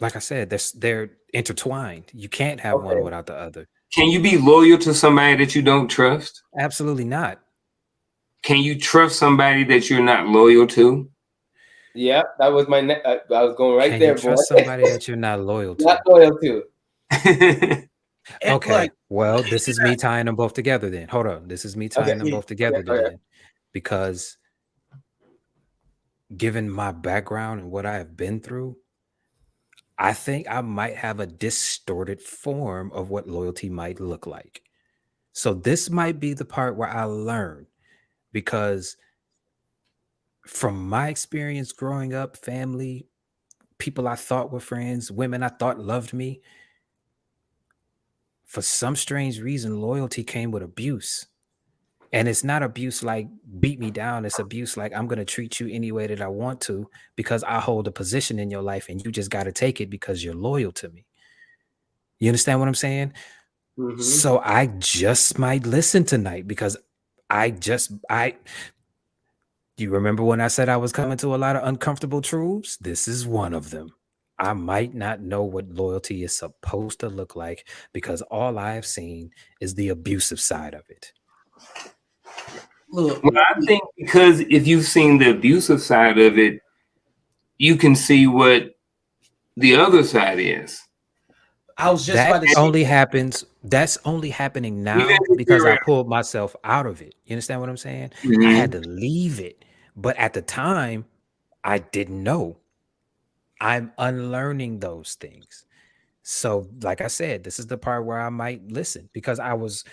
Like I said, they're intertwined. You can't have one without the other. Can you be loyal to somebody that you don't trust? Absolutely not. Can you trust somebody that you're not loyal to? Yeah, that was my. I was going right Can there. You trust somebody that you're not loyal to. Not loyal to. Okay. Well, this is me tying them both together. Then hold on. This is me tying them both together. Then, because given my background and what I have been through, I think I might have a distorted form of what loyalty might look like. So this might be the part where I learn, because from my experience growing up, family, people I thought were friends, women I thought loved me, for some strange reason, loyalty came with abuse. And it's not abuse like beat me down. It's abuse like I'm going to treat you any way that I want to because I hold a position in your life and you just got to take it because you're loyal to me. You understand what I'm saying? Mm-hmm. So I just might listen tonight because you remember when I said I was coming to a lot of uncomfortable truths? This is one of them. I might not know what loyalty is supposed to look like because all I have seen is the abusive side of it. Well, I think because if you've seen the abusive side of it, you can see what the other side is. I was just about to say that's only happening now because I pulled myself out of it. You understand what I'm saying? Mm-hmm. I had to leave it. But at the time, I didn't know. I'm unlearning those things. So, like I said, this is the part where I might listen because I was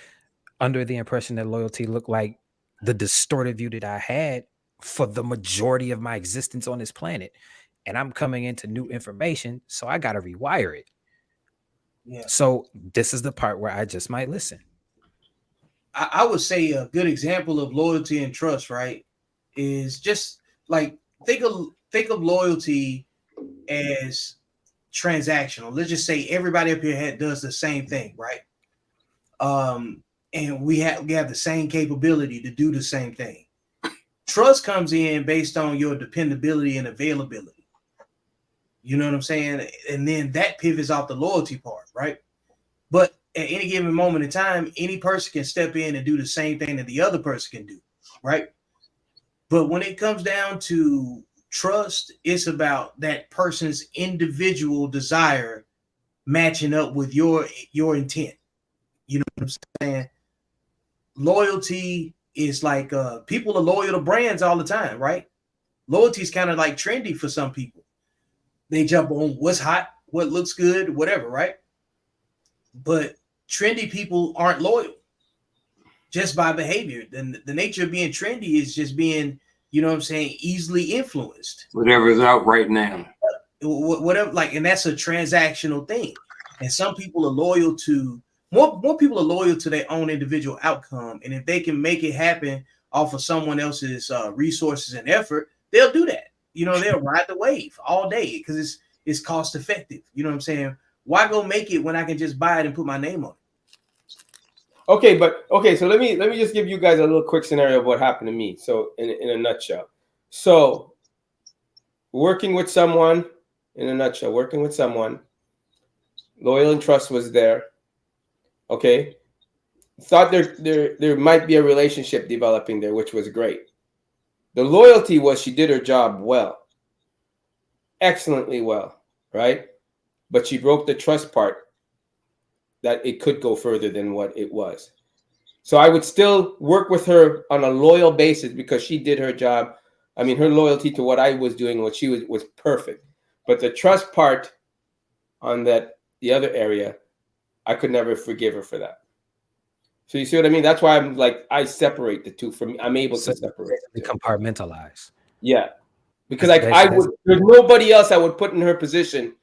under the impression that loyalty looked like the distorted view that I had for the majority of my existence on this planet. And I'm coming into new information, so I got to rewire it. Yeah. So this is the part where I just might listen. I would say a good example of loyalty and trust, right, is just like think of loyalty as transactional. Let's just say everybody up here does the same thing, right? And we have the same capability to do the same thing. Trust comes in based on your dependability and availability. You know what I'm saying? And then that pivots off the loyalty part, right? But at any given moment in time, any person can step in and do the same thing that the other person can do, right? But when it comes down to trust, it's about that person's individual desire matching up with your intent. You know what I'm saying? Loyalty is like people are loyal to brands all the time, right? Loyalty is kind of like trendy for some people. They jump on what's hot, what looks good, whatever, right? But trendy people aren't loyal just by behavior. Then the nature of being trendy is just being, you know what I'm saying, easily influenced. Whatever is out right now. Whatever, like, and that's a transactional thing. And some people are loyal to more people are loyal to their own individual outcome. And if they can make it happen off of someone else's resources and effort, they'll do that. You know, they'll ride the wave all day because it's cost effective. You know what I'm saying? Why go make it when I can just buy it and put my name on it? Okay, so let me just give you guys a little quick scenario of what happened to me. So in a nutshell. So working with someone, in a nutshell, working with someone, loyal and trust was there. Okay. Thought there might be a relationship developing there, which was great. The loyalty was she did her job well, excellently well, right? But she broke the trust part, that it could go further than what it was. So I would still work with her on a loyal basis because she did her job. I mean, her loyalty to what I was doing, what she was perfect. But the trust part on the other area, I could never forgive her for that. So you see what I mean? That's why I'm like, I separate the two from me. I'm able to separate the two. Compartmentalize. Yeah. Because there's nobody else I would put in her position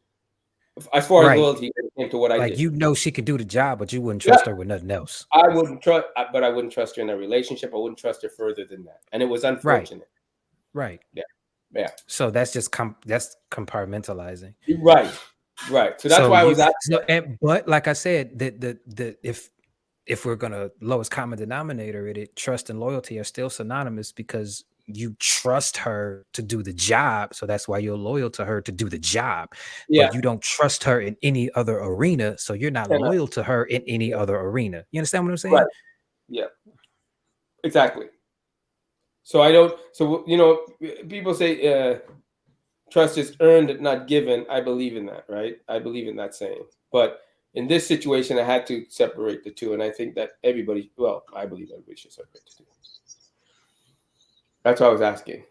as far as loyalty into what I did. You know she could do the job, but you wouldn't trust her with nothing else. I wouldn't trust, but I wouldn't trust her in a relationship. I wouldn't trust her further than that. And it was unfortunate. Right. Yeah. Yeah. So that's just that's compartmentalizing. Right. So that's why I was asking. But like I said, if we're gonna lowest common denominator it, trust and loyalty are still synonymous because you trust her to do the job, so that's why you're loyal to her to do the job. Yeah. But you don't trust her in any other arena, so you're not loyal to her in any other arena. You understand what I'm saying? Right. Yeah. Exactly. So I don't. So people say trust is earned, not given. I believe in that, right? I believe in that saying. But in this situation, I had to separate the two, and I think that I believe everybody should separate the two. That's what I was asking.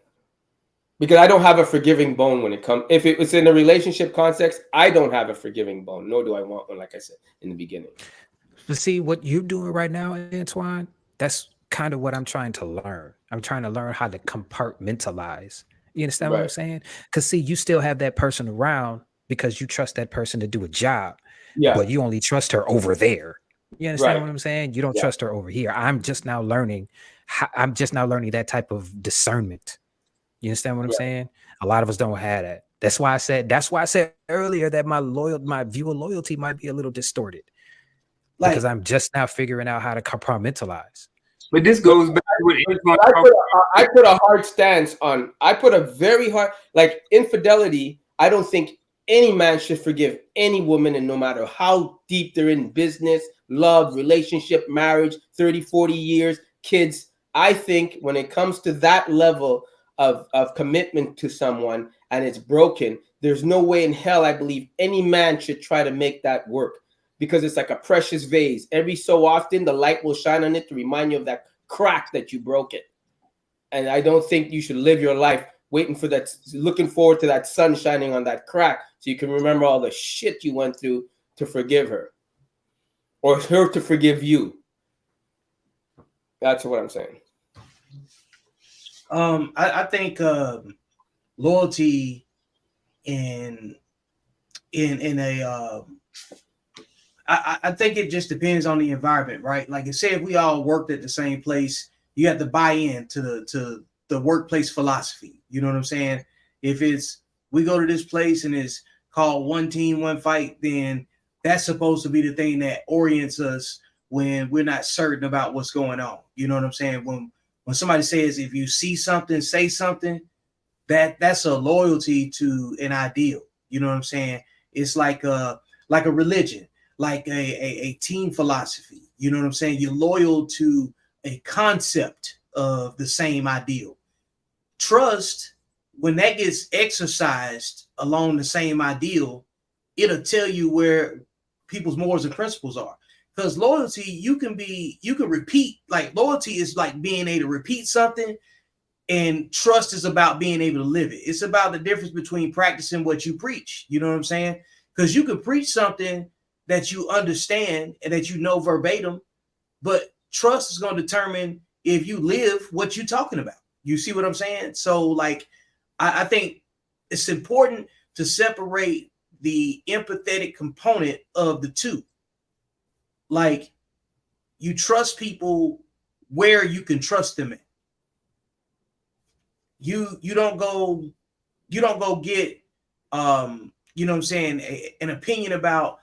Because I don't have a forgiving bone when it comes. If it was in a relationship context, I don't have a forgiving bone, nor do I want one, like I said in the beginning. But see, what you're doing right now, Antoine, that's kind of what I'm trying to learn. I'm trying to learn how to compartmentalize. You understand what I'm saying? Because see, you still have that person around because you trust that person to do a job. Yeah. But you only trust her over there. You understand what I'm saying? You don't trust her over here. I'm just now learning that type of discernment. You understand what I'm saying? A lot of us don't have that. That's why I said earlier that my view of loyalty might be a little distorted. Because I'm just now figuring out how to compartmentalize. But this goes back to what I put a hard stance on. I put a very hard, like infidelity. I don't think any man should forgive any woman, and no matter how deep they're in business, love, relationship, marriage, 30, 40 years, kids. I think when it comes to that level of commitment to someone and it's broken, there's no way in hell I believe any man should try to make that work, because it's like a precious vase. Every so often, the light will shine on it to remind you of that crack that you broke it. And I don't think you should live your life waiting for that, looking forward to that sun shining on that crack so you can remember all the shit you went through to forgive her, or her to forgive you. That's what I'm saying. I think loyalty in a I think it just depends on the environment, right? Like, say if we all worked at the same place, you have to buy in to the workplace philosophy. You know what I'm saying? If it's we go to this place and it's called one team, one fight, then that's supposed to be the thing that orients us when we're not certain about what's going on. You know what I'm saying? When somebody says, if you see something, say something, that's a loyalty to an ideal. You know what I'm saying? It's like a religion, like a team philosophy. You know what I'm saying? You're loyal to a concept of the same ideal. Trust, when that gets exercised along the same ideal, it'll tell you where people's morals and principles are. Because loyalty, you can repeat. Like, loyalty is like being able to repeat something, and trust is about being able to live it. It's about the difference between practicing what you preach. You know what I'm saying? Because you can preach something that you understand and that you know verbatim, but trust is going to determine if you live what you're talking about. You see what I'm saying? So, like, I think it's important to separate the empathetic component of the two. Like, you trust people where you can trust them in. You don't go get you know what I'm saying, an opinion about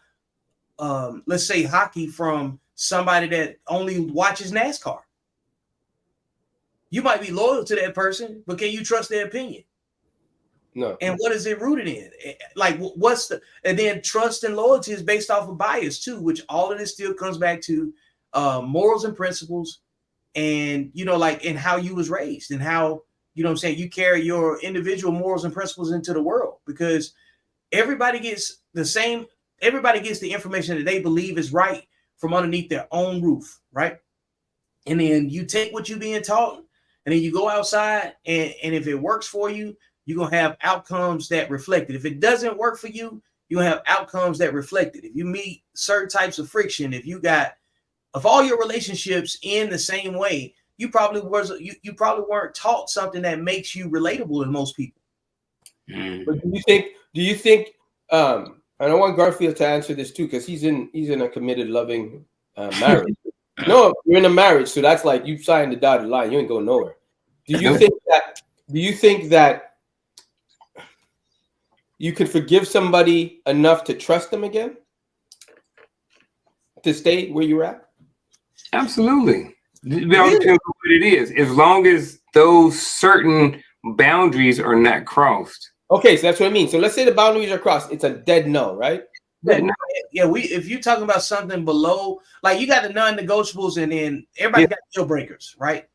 let's say hockey from somebody that only watches NASCAR. You might be loyal to that person, but can you trust their opinion? No. And what is it rooted in? Like, what's the, and then trust and loyalty is based off of bias too, which all of this still comes back to morals and principles, and, you know, like, and how you was raised, and how, you know what I'm saying, you carry your individual morals and principles into the world, because everybody gets the same, everybody gets the information that they believe is right from underneath their own roof, right? And then you take what you're being taught, and then you go outside, and if it works for you, you're going to have outcomes that reflect it. If it doesn't work for you, you'll have outcomes that reflect it. If you meet certain types of friction, if all your relationships end the same way, you probably weren't taught something that makes you relatable to most people. But do you think I don't want Garfield to answer this too, because he's in a committed, loving marriage. No, you're in a marriage, so that's like you signed the dotted line. You ain't going nowhere. Do you think that you could forgive somebody enough to trust them again, to stay where you're at? Absolutely. It all depends on what it is. As long as those certain boundaries are not crossed. Okay, so that's what I mean. So let's say the boundaries are crossed. It's a dead no, right? Yeah, if you're talking about something below, like you got the non-negotiables, and then everybody got deal breakers, right?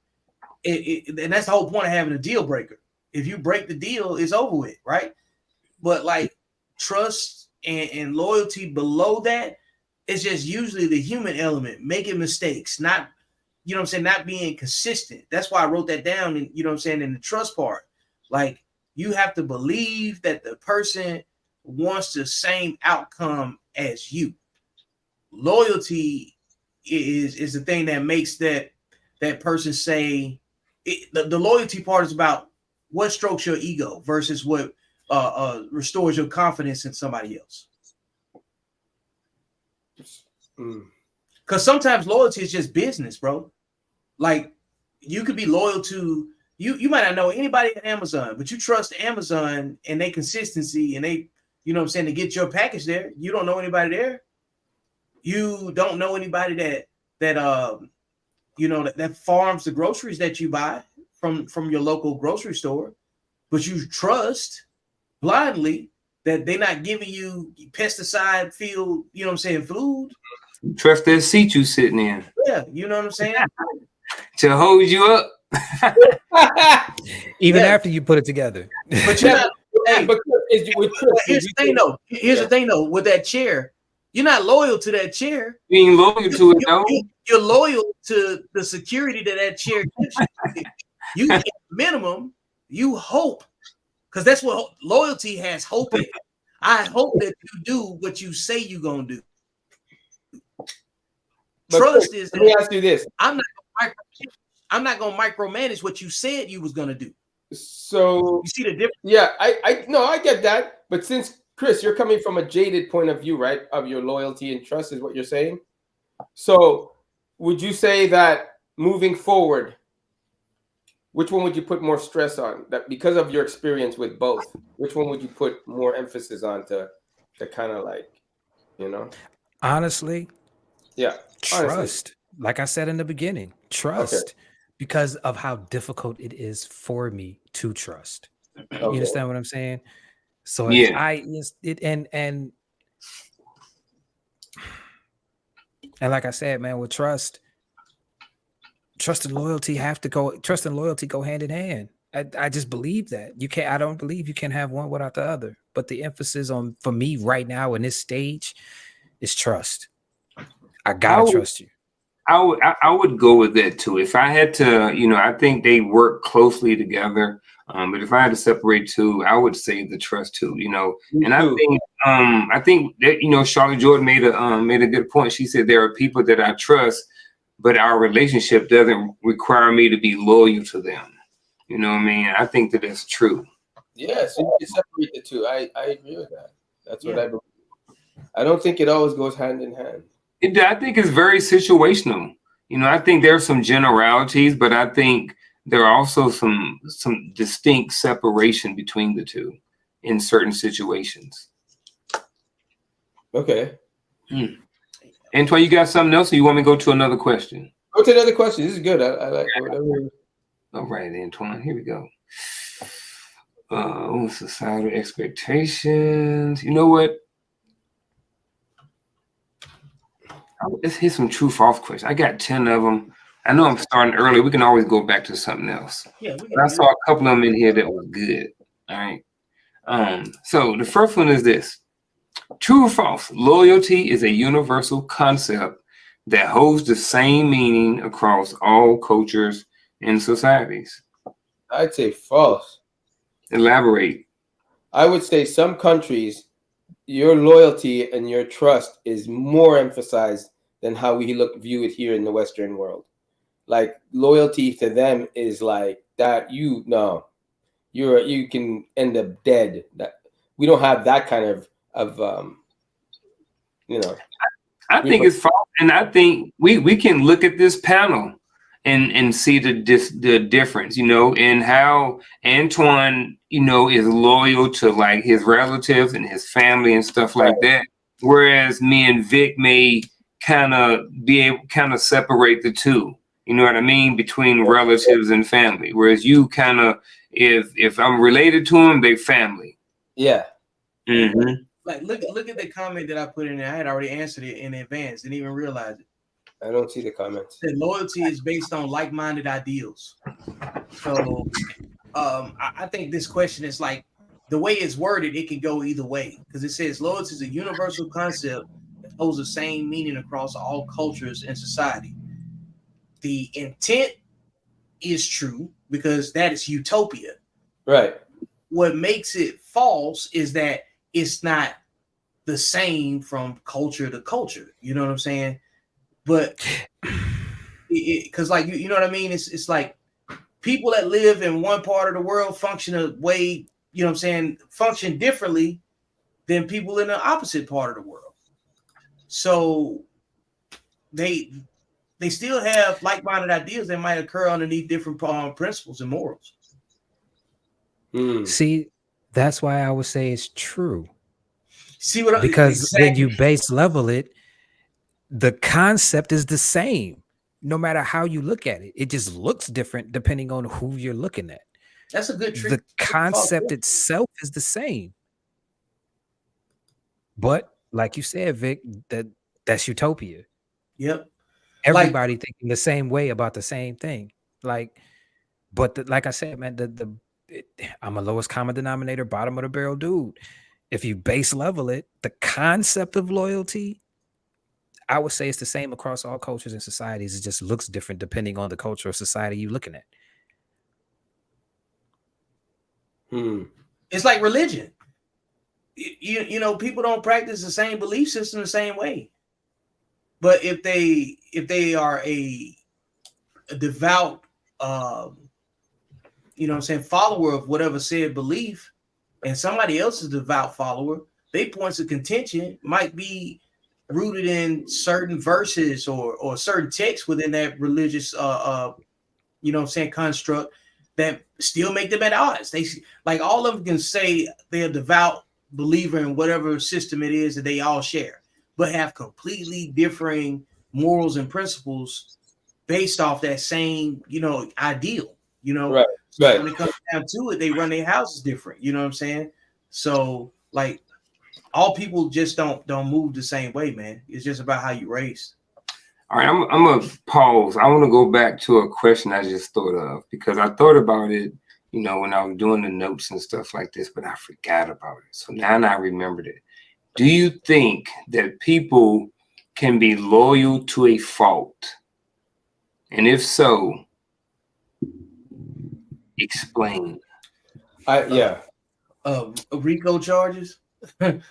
And that's the whole point of having a deal breaker. If you break the deal, it's over with, right? But like trust and loyalty below that, it's just usually the human element, making mistakes, not, you know what I'm saying, not being consistent. That's why I wrote that down, and, you know what I'm saying, in the trust part. Like, you have to believe that the person wants the same outcome as you. Loyalty is the thing that makes that person say the loyalty part is about what strokes your ego versus what restores your confidence in somebody else. Because sometimes loyalty is just business, bro. Like, you could be loyal to you might not know anybody at Amazon, but you trust Amazon and their consistency, and they, you know what I'm saying, to get your package there. You don't know anybody there. You don't know anybody that you know, that farms the groceries that you buy from your local grocery store, but you trust blindly that they're not giving you pesticide filled, you know what I'm saying, food. Trust that seat you sitting in. Yeah, you know what I'm saying? To hold you up. Even after you put it together. But you're not, hey, but here's the thing though. Here's the thing though, with that chair, you're not loyal to that chair. You ain't loyal to it, though. You're loyal to the security that chair gives you. You at minimum, you hope, because that's what loyalty has, hope in it. I hope that you do what you say you're gonna do. But trust Chris, is let me ask you this. I'm not gonna micromanage what you said you was gonna do. So you see the difference? Yeah, I get that. But since Chris, you're coming from a jaded point of view, right? Of your loyalty and trust is what you're saying. So would you say that moving forward, which one would you put more stress on? That because of your experience with both, which one would you put more emphasis on to kind of like, you know? Honestly, yeah. Trust. Honestly. Like I said in the beginning, trust, because of how difficult it is for me to trust. You understand what I'm saying? So if and like I said, man, with trust and loyalty go hand in hand. I just believe that I don't believe you can have one without the other. But the emphasis for me right now in this stage is trust. I gotta trust you. I would go with that too. If I had to, you know, I think they work closely together. But if I had to separate two, I would say the trust too, you know. And I think that, you know, Charlotte Jordan made a good point. She said there are people that I trust, but our relationship doesn't require me to be loyal to them. You know what I mean? I think that's true. Yes, you can separate the two. I agree with that. That's what I believe. I don't think it always goes hand in hand. I think it's very situational. You know, I think there are some generalities, but I think there are also some distinct separation between the two in certain situations. Okay. Antoine, you got something else, or you want me to go to another question? Go to another question. This is good. I like whatever. All right, Antoine, here we go. Societal expectations. You know what? Let's hit some true false questions. I got 10 of them. I know I'm starting early. We can always go back to something else. Yeah, but I saw a couple of them in here that was good. All right. So the first one is this. True or false? Loyalty is a universal concept that holds the same meaning across all cultures and societies. I'd say false. Elaborate. I would say some countries, your loyalty and your trust is more emphasized than how we view it here in the Western world. Like loyalty to them is like that. You can end up dead. That we don't have that kind of I think it's false, and I think we can look at this panel and see the difference, in how Antoine, is loyal to like his relatives and his family and stuff like that. Whereas me and Vic may kind of separate the two. You know what I mean? Between relatives and family. Whereas you kind of, if I'm related to them, they family. Yeah. Mm-hmm. Like look at the comment that I put in there. I had already answered it in advance. Didn't even realize it. I don't see the comments. That loyalty is based on like-minded ideals. So I think this question is like the way it's worded, it can go either way. Because it says loyalty is a universal concept that holds the same meaning across all cultures and society. The intent is true because that is utopia. Right. What makes it false is that it's not the same from culture to culture. You know what I'm saying? But because like you know what I mean? It's like people that live in one part of the world function a way, you know what I'm saying, function differently than people in the opposite part of the world. So they still have like-minded ideas that might occur underneath different principles and morals. See, that's why I would say it's true. See what? Because exactly. when you base level it, the concept is the same, no matter how you look at it. It just looks different depending on who you're looking at. That's a good trick. The concept itself is the same. But like you said, Vic, that's utopia. Yep. Everybody thinking the same way about the same thing. Like I said, man, I'm a lowest common denominator, bottom of the barrel dude. If you base level it, the concept of loyalty, I would say it's the same across all cultures and societies. It just looks different depending on the culture or society you're looking at. It's like religion. You know, people don't practice the same belief system the same way. But if they are a devout, you know what I'm saying, follower of whatever said belief, and somebody else is a devout follower, their points of contention might be rooted in certain verses or certain texts within that religious, you know what I'm saying, construct that still make them at odds. They like all of them can say they're a devout believer in whatever system it is that they all share, but have completely differing morals and principles based off that same, you know, ideal, you know. Right. So right. when it comes down to it, they run their houses different, you know what I'm saying? So like all people just don't move the same way, man. It's just about how you raised. All right, I'm gonna pause. I want to go back to a question I just thought of because I thought about it, you know, when I was doing the notes and stuff like this, but I forgot about it. So now I remembered it. Do you think that people can be loyal to a fault? And if so, explain. Yeah. RICO charges. I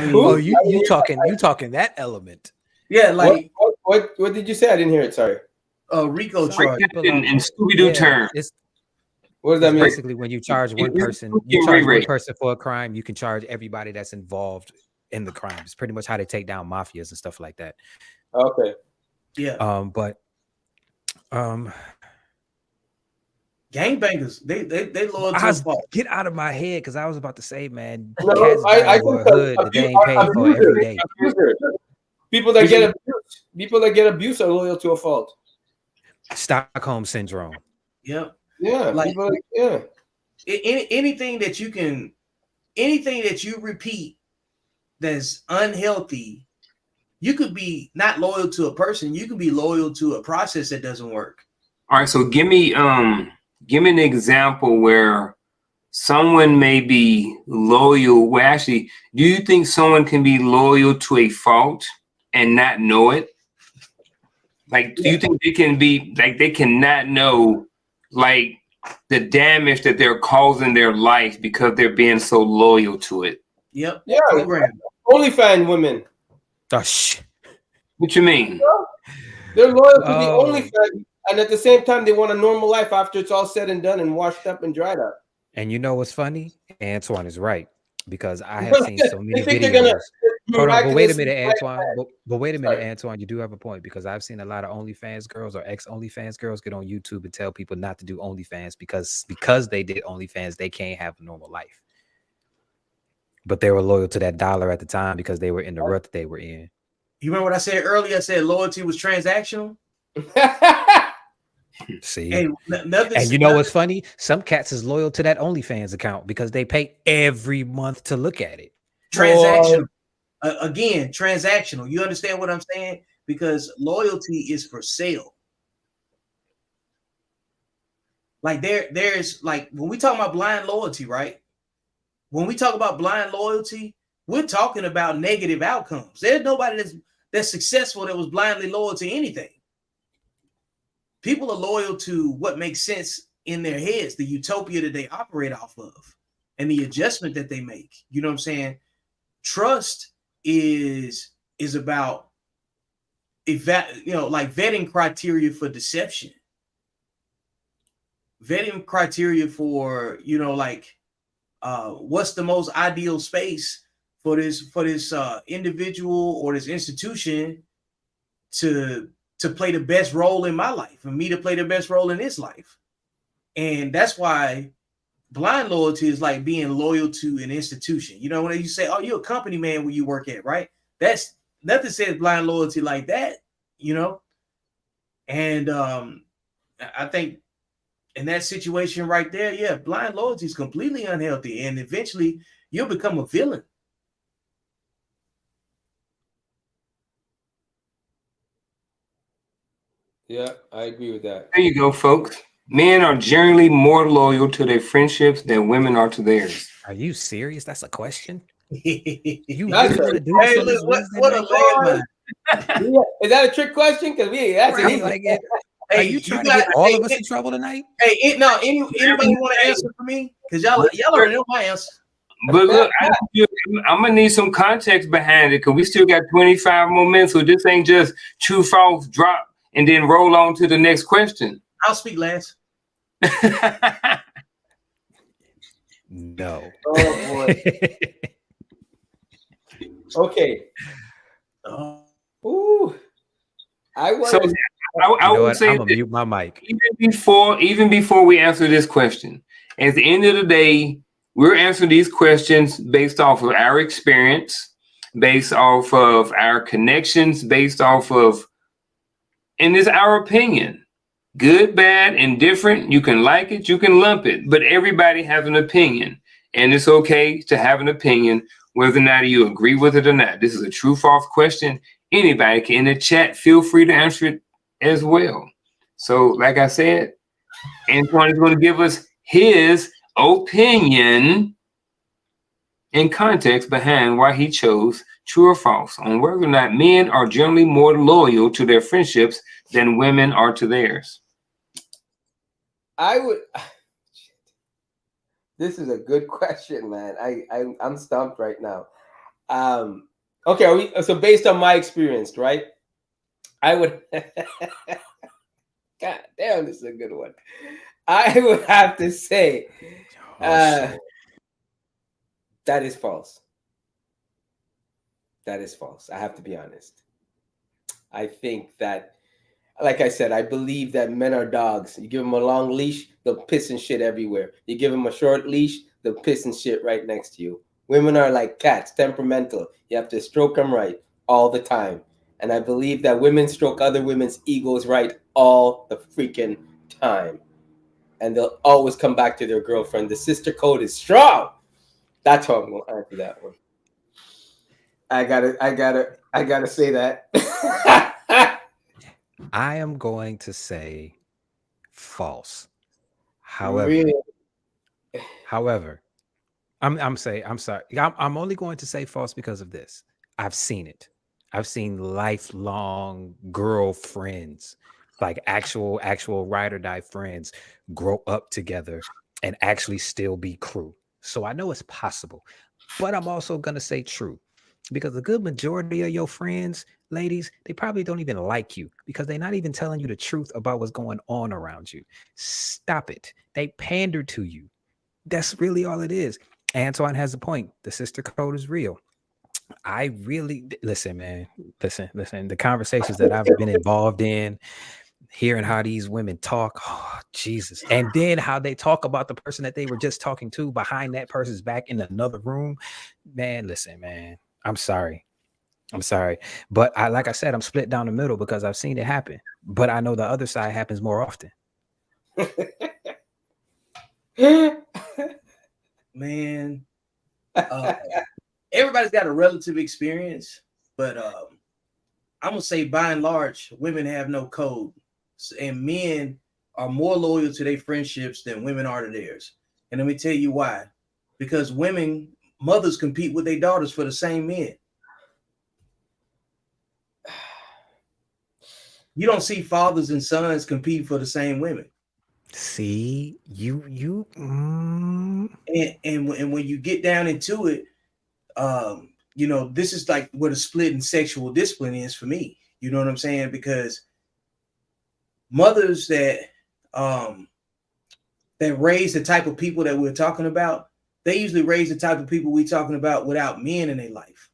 mean, you talking that element? Yeah, like what did you say? I didn't hear it. Sorry. RICO charge in Scooby-Doo terms. What does that mean? Basically, when you charge one person, one person for a crime, you can charge everybody that's involved in the crime. It's pretty much how they take down mafias and stuff like that. Okay. Yeah. Gangbangers, they loyal to a fault. Get out of my head because I was about to say, man, No, cats I dying for a hood that they ain't paid for every day. People that get abused are loyal to a fault. Stockholm syndrome. Yep. Yeah, Like, people, yeah. anything that you repeat that's unhealthy, you could be not loyal to a person. You can be loyal to a process that doesn't work. All right, so give me an example where someone may be loyal. Well, actually, do you think someone can be loyal to a fault and not know it? Like, do you think they can be like they cannot know like the damage that they're causing their life because they're being so loyal to it? Yep. Yeah. Program. OnlyFans women. Oh, shit. What you mean? They're loyal to the Oh. OnlyFans, and at the same time, they want a normal life after it's all said and done and washed up and dried up. And you know what's funny? Antoine is right, because I have seen so many They think they're gonna videos. Hold on, but wait a miraculously minute, Antoine. But wait a minute, Sorry. Antoine. You do have a point, because I've seen a lot of OnlyFans girls or ex-OnlyFans girls get on YouTube and tell people not to do OnlyFans because they did OnlyFans, they can't have a normal life. But they were loyal to that dollar at the time because they were in the rut that they were in. You remember what I said earlier? I said loyalty was transactional. See, Hey, and you know what's funny? Some cats is loyal to that OnlyFans account because they pay every month to look at it. Transactional. Again, transactional. You understand what I'm saying? Because loyalty is for sale. Like there's like when we talk about blind loyalty, right? When we talk about blind loyalty, we're talking about negative outcomes. There's nobody that's successful that was blindly loyal to anything. People are loyal to what makes sense in their heads, the utopia that they operate off of, and the adjustment that they make. You know what I'm saying? Trust is about like vetting criteria for deception, vetting criteria for what's the most ideal space for this individual or this institution to play the best role in my life, and me to play the best role in his life. And that's why blind loyalty is like being loyal to an institution. You know, when you say, oh, you're a company man where you work at, right? That's nothing says blind loyalty like that, you know? And I think in that situation right there, yeah, blind loyalty is completely unhealthy. And eventually you'll become a villain. Yeah, I agree with that. There you go, folks. Men are generally more loyal to their friendships than women are to theirs. Are you serious? That's a question. You really want to do this on this Wednesday what a night? landmine. Is that a trick question? Because that's Right, easy. like are you trying to get all of us in trouble tonight? Hey, anybody want to answer for me? Because y'all already know my answer. But look, I'm gonna need some context behind it because we still got 25 more minutes. So this ain't just true, false, drop, and then roll on to the next question. I'll speak last. No. Oh boy. Okay. Ooh. I would say I'm gonna mute my mic. Even before we answer this question, at the end of the day, we're answering these questions based off of our experience, based off of our connections, based off of, and it's our opinion. Good, bad, indifferent. You can like it, you can lump it, but everybody has an opinion, and it's okay to have an opinion, whether or not you agree with it or not. This is a true, false question. Anybody can in the chat. Feel free to answer it as well. So, like I said, Antoine is going to give us his opinion and context behind why he chose true or false on whether or not men are generally more loyal to their friendships than women are to theirs. This is a good question, man. I'm stumped right now. Okay, so based on my experience, right? I would God damn, this is a good one. I would have to say that is false. That is false. I have to be honest. I think that, like I said, I believe that men are dogs. You give them a long leash, they'll piss and shit everywhere. You give them a short leash, they'll piss and shit right next to you. Women are like cats, temperamental. You have to stroke them right all the time. And I believe that women stroke other women's egos right all the freaking time. and they'll always come back to their girlfriend. The sister code is strong. That's how I'm gonna answer that one. I gotta say that. I am going to say false. Really? However, I'm sorry. I'm only going to say false because of this. I've seen it. I've seen lifelong girlfriends, like actual ride or die friends, grow up together and actually still be crew. So I know it's possible, but I'm also gonna say true because a good majority of your friends, ladies, they probably don't even like you because they're not even telling you the truth about what's going on around you. Stop it. They pander to you. That's really all it is. Antoine has a point. The sister code is real. I really listen, man. Listen. The conversations that I've been involved in, hearing how these women talk, oh Jesus, and then how they talk about the person that they were just talking to behind that person's back in another room. Man, listen, man. I'm sorry, but like I said, I'm split down the middle because I've seen it happen. But I know the other side happens more often. Man, everybody's got a relative experience, but I'm gonna say by and large, women have no code, and men are more loyal to their friendships than women are to theirs. And let me tell you why. Because mothers compete with their daughters for the same men. You don't see fathers and sons compete for the same women. See, And when you get down into it, this is like what a split in sexual discipline is for me. You know what I'm saying? Because mothers that raise the type of people that we're talking about, they usually raise the type of people we're talking about without men in their life.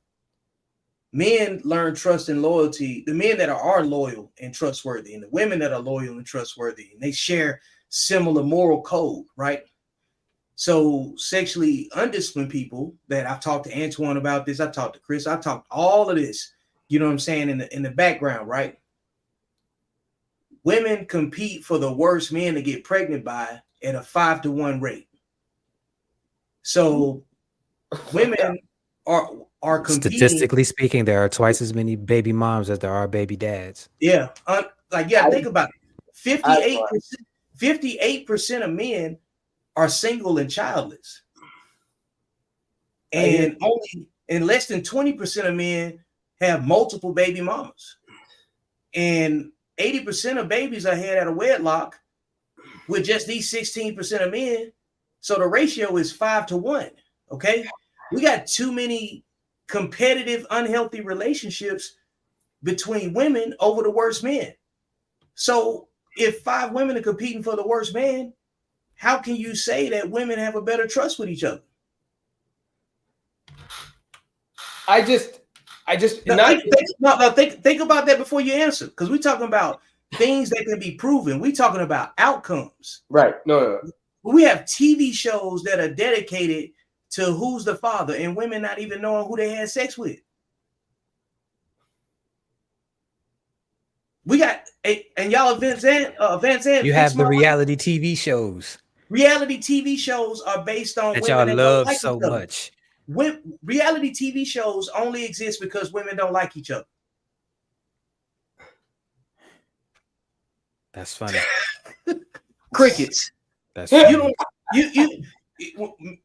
Men learn trust and loyalty. The men that are loyal and trustworthy, and the women that are loyal and trustworthy, and they share similar moral code, right? So sexually undisciplined people that I've talked to Antoine about this, I've talked to Chris, I've talked all of this, you know what I'm saying, in the background, right? Women compete for the worst men to get pregnant by at a 5-to-1 rate. So women are competing. Statistically speaking, there are twice as many baby moms as there are baby dads. Yeah. Think about it. 58% of men are single and childless. And less than 20% of men have multiple baby mamas. And 80% of babies are had out of wedlock with just these 16% of men. So the ratio is 5-to-1. Okay. We got too many competitive, unhealthy relationships between women over the worst men. So if 5 women are competing for the worst man, how can you say that women have a better trust with each other? Think about that before you answer, because we're talking about things that can be proven. We're talking about outcomes. Right. No. We have TV shows that are dedicated to who's the father, and women not even knowing who they had sex with. We got, and y'all Van Zandt. You have the reality TV shows. Reality TV shows are based on that women y'all love so much. Reality TV shows only exist because women don't like each other. That's funny. Crickets. That's funny.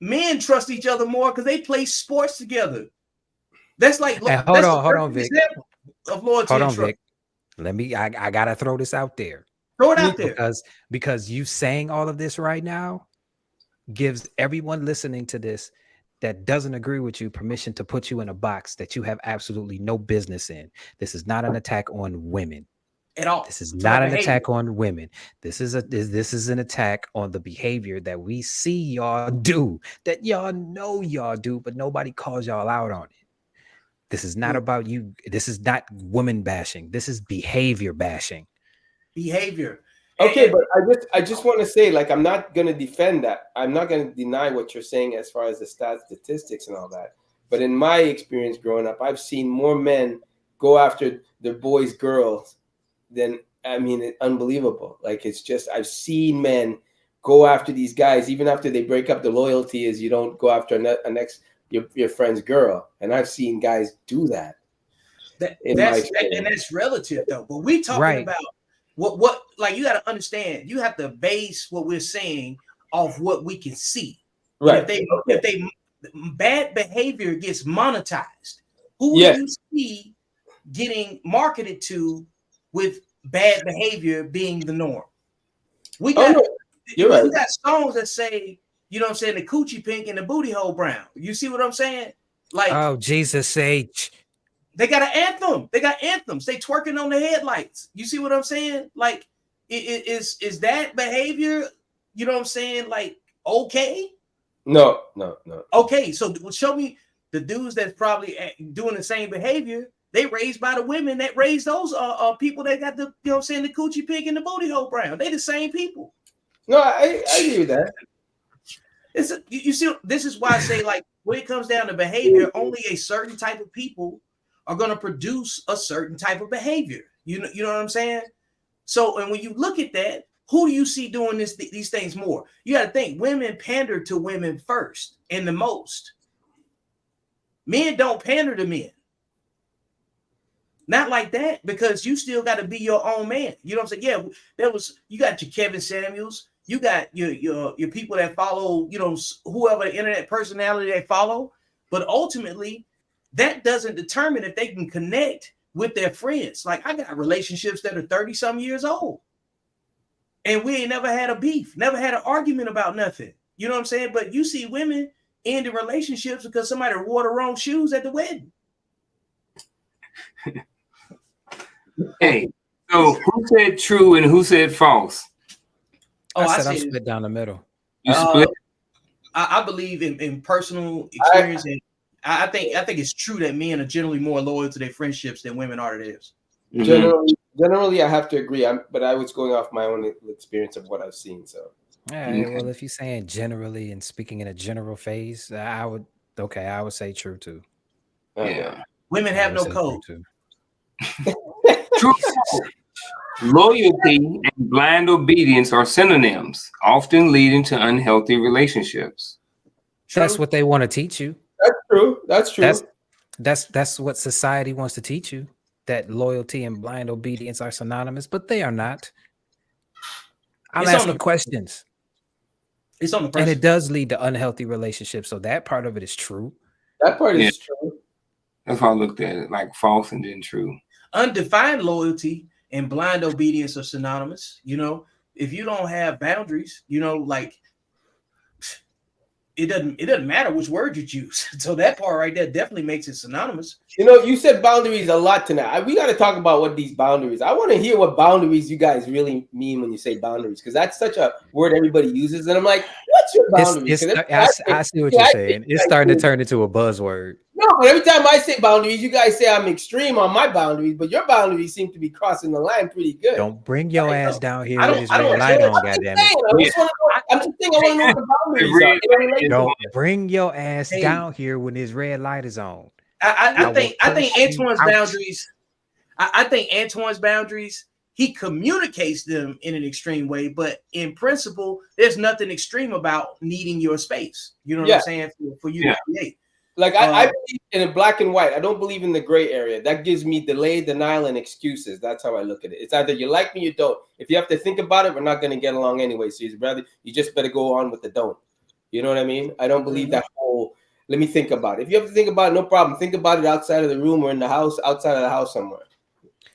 Men trust each other more because they play sports together. That's like hold on, Vic. Of loyalty. Hold on, Vic. I gotta throw this out there. Throw it out there. Because you saying all of this right now gives everyone listening to this that doesn't agree with you permission to put you in a box that you have absolutely no business in. This is not an attack on women at all. This is not an attack on women. This is an attack on the behavior that we see y'all do, that y'all know y'all do, but nobody calls y'all out on it. This is not about you. This is not woman bashing. This is behavior bashing. Behavior. Okay, but I just want to say, like, I'm not going to defend that. I'm not going to deny what you're saying as far as the statistics and all that. But in my experience growing up, I've seen more men go after their boys' girls than, I mean, it's unbelievable. Like, it's just, I've seen men go after these guys, even after they break up. The loyalty is you don't go after your friend's girl. And I've seen guys do that. That's relative though. But we talking about what like you got to understand. You have to base what we're saying off what we can see. Right. If they bad behavior gets monetized, who do you see getting marketed to with bad behavior being the norm? We got we got songs that say, you know what I'm saying, the coochie pink and the booty hole brown. You see what I'm saying? Like, oh, Jesus H. They got an anthem. They got anthems. They twerking on the headlights. You see what I'm saying? Like, is that behavior, you know what I'm saying, like, okay? No. Okay, so show me the dudes that's probably doing the same behavior. They raised by the women that raised those people that got the, you know what I'm saying, the coochie pink and the booty hole brown. They the same people. No, I agree with that. You see, this is why I say, like, when it comes down to behavior, only a certain type of people are going to produce a certain type of behavior. You know what I'm saying? So, and when you look at that, who do you see doing these things more? You got to think women pander to women first and the most. Men don't pander to men. Not like that, because you still got to be your own man. You know what I'm saying? Yeah, you got your Kevin Samuels, you got your people that follow, you know, whoever internet personality they follow, but ultimately that doesn't determine if they can connect with their friends. Like, I got relationships that are 30-some years old, and we ain't never had a beef, never had an argument about nothing. You know what I'm saying? But you see women ending relationships because somebody wore the wrong shoes at the wedding. Hey, so who said true and who said false? Oh, I said I'm split down the middle. You split? I believe in personal experience, and I think it's true that men are generally more loyal to their friendships than women are to theirs. Mm-hmm. Generally, I have to agree. But I was going off my own experience of what I've seen. So, all right. Well, if you're saying generally and speaking in a general phase, I would say true too. Yeah, women have no code. True. Loyalty and blind obedience are synonyms, often leading to unhealthy relationships. That's what they want to teach you. That's true. That's what society wants to teach you, that loyalty and blind obedience are synonymous, but they are not. I'm asking questions. It's on the person. And it does lead to unhealthy relationships. So that part of it is true. That part is true. That's why I looked at it, like false and then true. Undefined loyalty and blind obedience are synonymous. You know, if you don't have boundaries, you know, like, it doesn't matter which word you choose. So that part right there definitely makes it synonymous. You know, you said boundaries a lot tonight. We got to talk about what these boundaries. I want to hear what boundaries you guys really mean when you say boundaries, because that's such a word everybody uses, and I'm like, what's your boundaries? I see what you're saying. It's starting to turn into a buzzword. No, but every time I say boundaries, you guys say I'm extreme on my boundaries, but your boundaries seem to be crossing the line pretty good. Don't bring your ass down here with his red light on, goddammit. I'm just saying, I want to know what the boundaries are. Don't bring your ass down here when his red light is on. I think Antoine's boundaries. I think Antoine's boundaries, he communicates them in an extreme way, but in principle, there's nothing extreme about needing your space. You know what I'm saying? For you to create. Like I believe in a black and white. I don't believe in the gray area. That gives me delay, denial, and excuses. That's how I look at it. It's either you like me, you don't. If you have to think about it, we're not going to get along anyway. So you just better go on with the don't. You know what I mean? I don't believe that whole, let me think about it. If you have to think about it, no problem. Think about it outside of the room or in the house, outside of the house somewhere.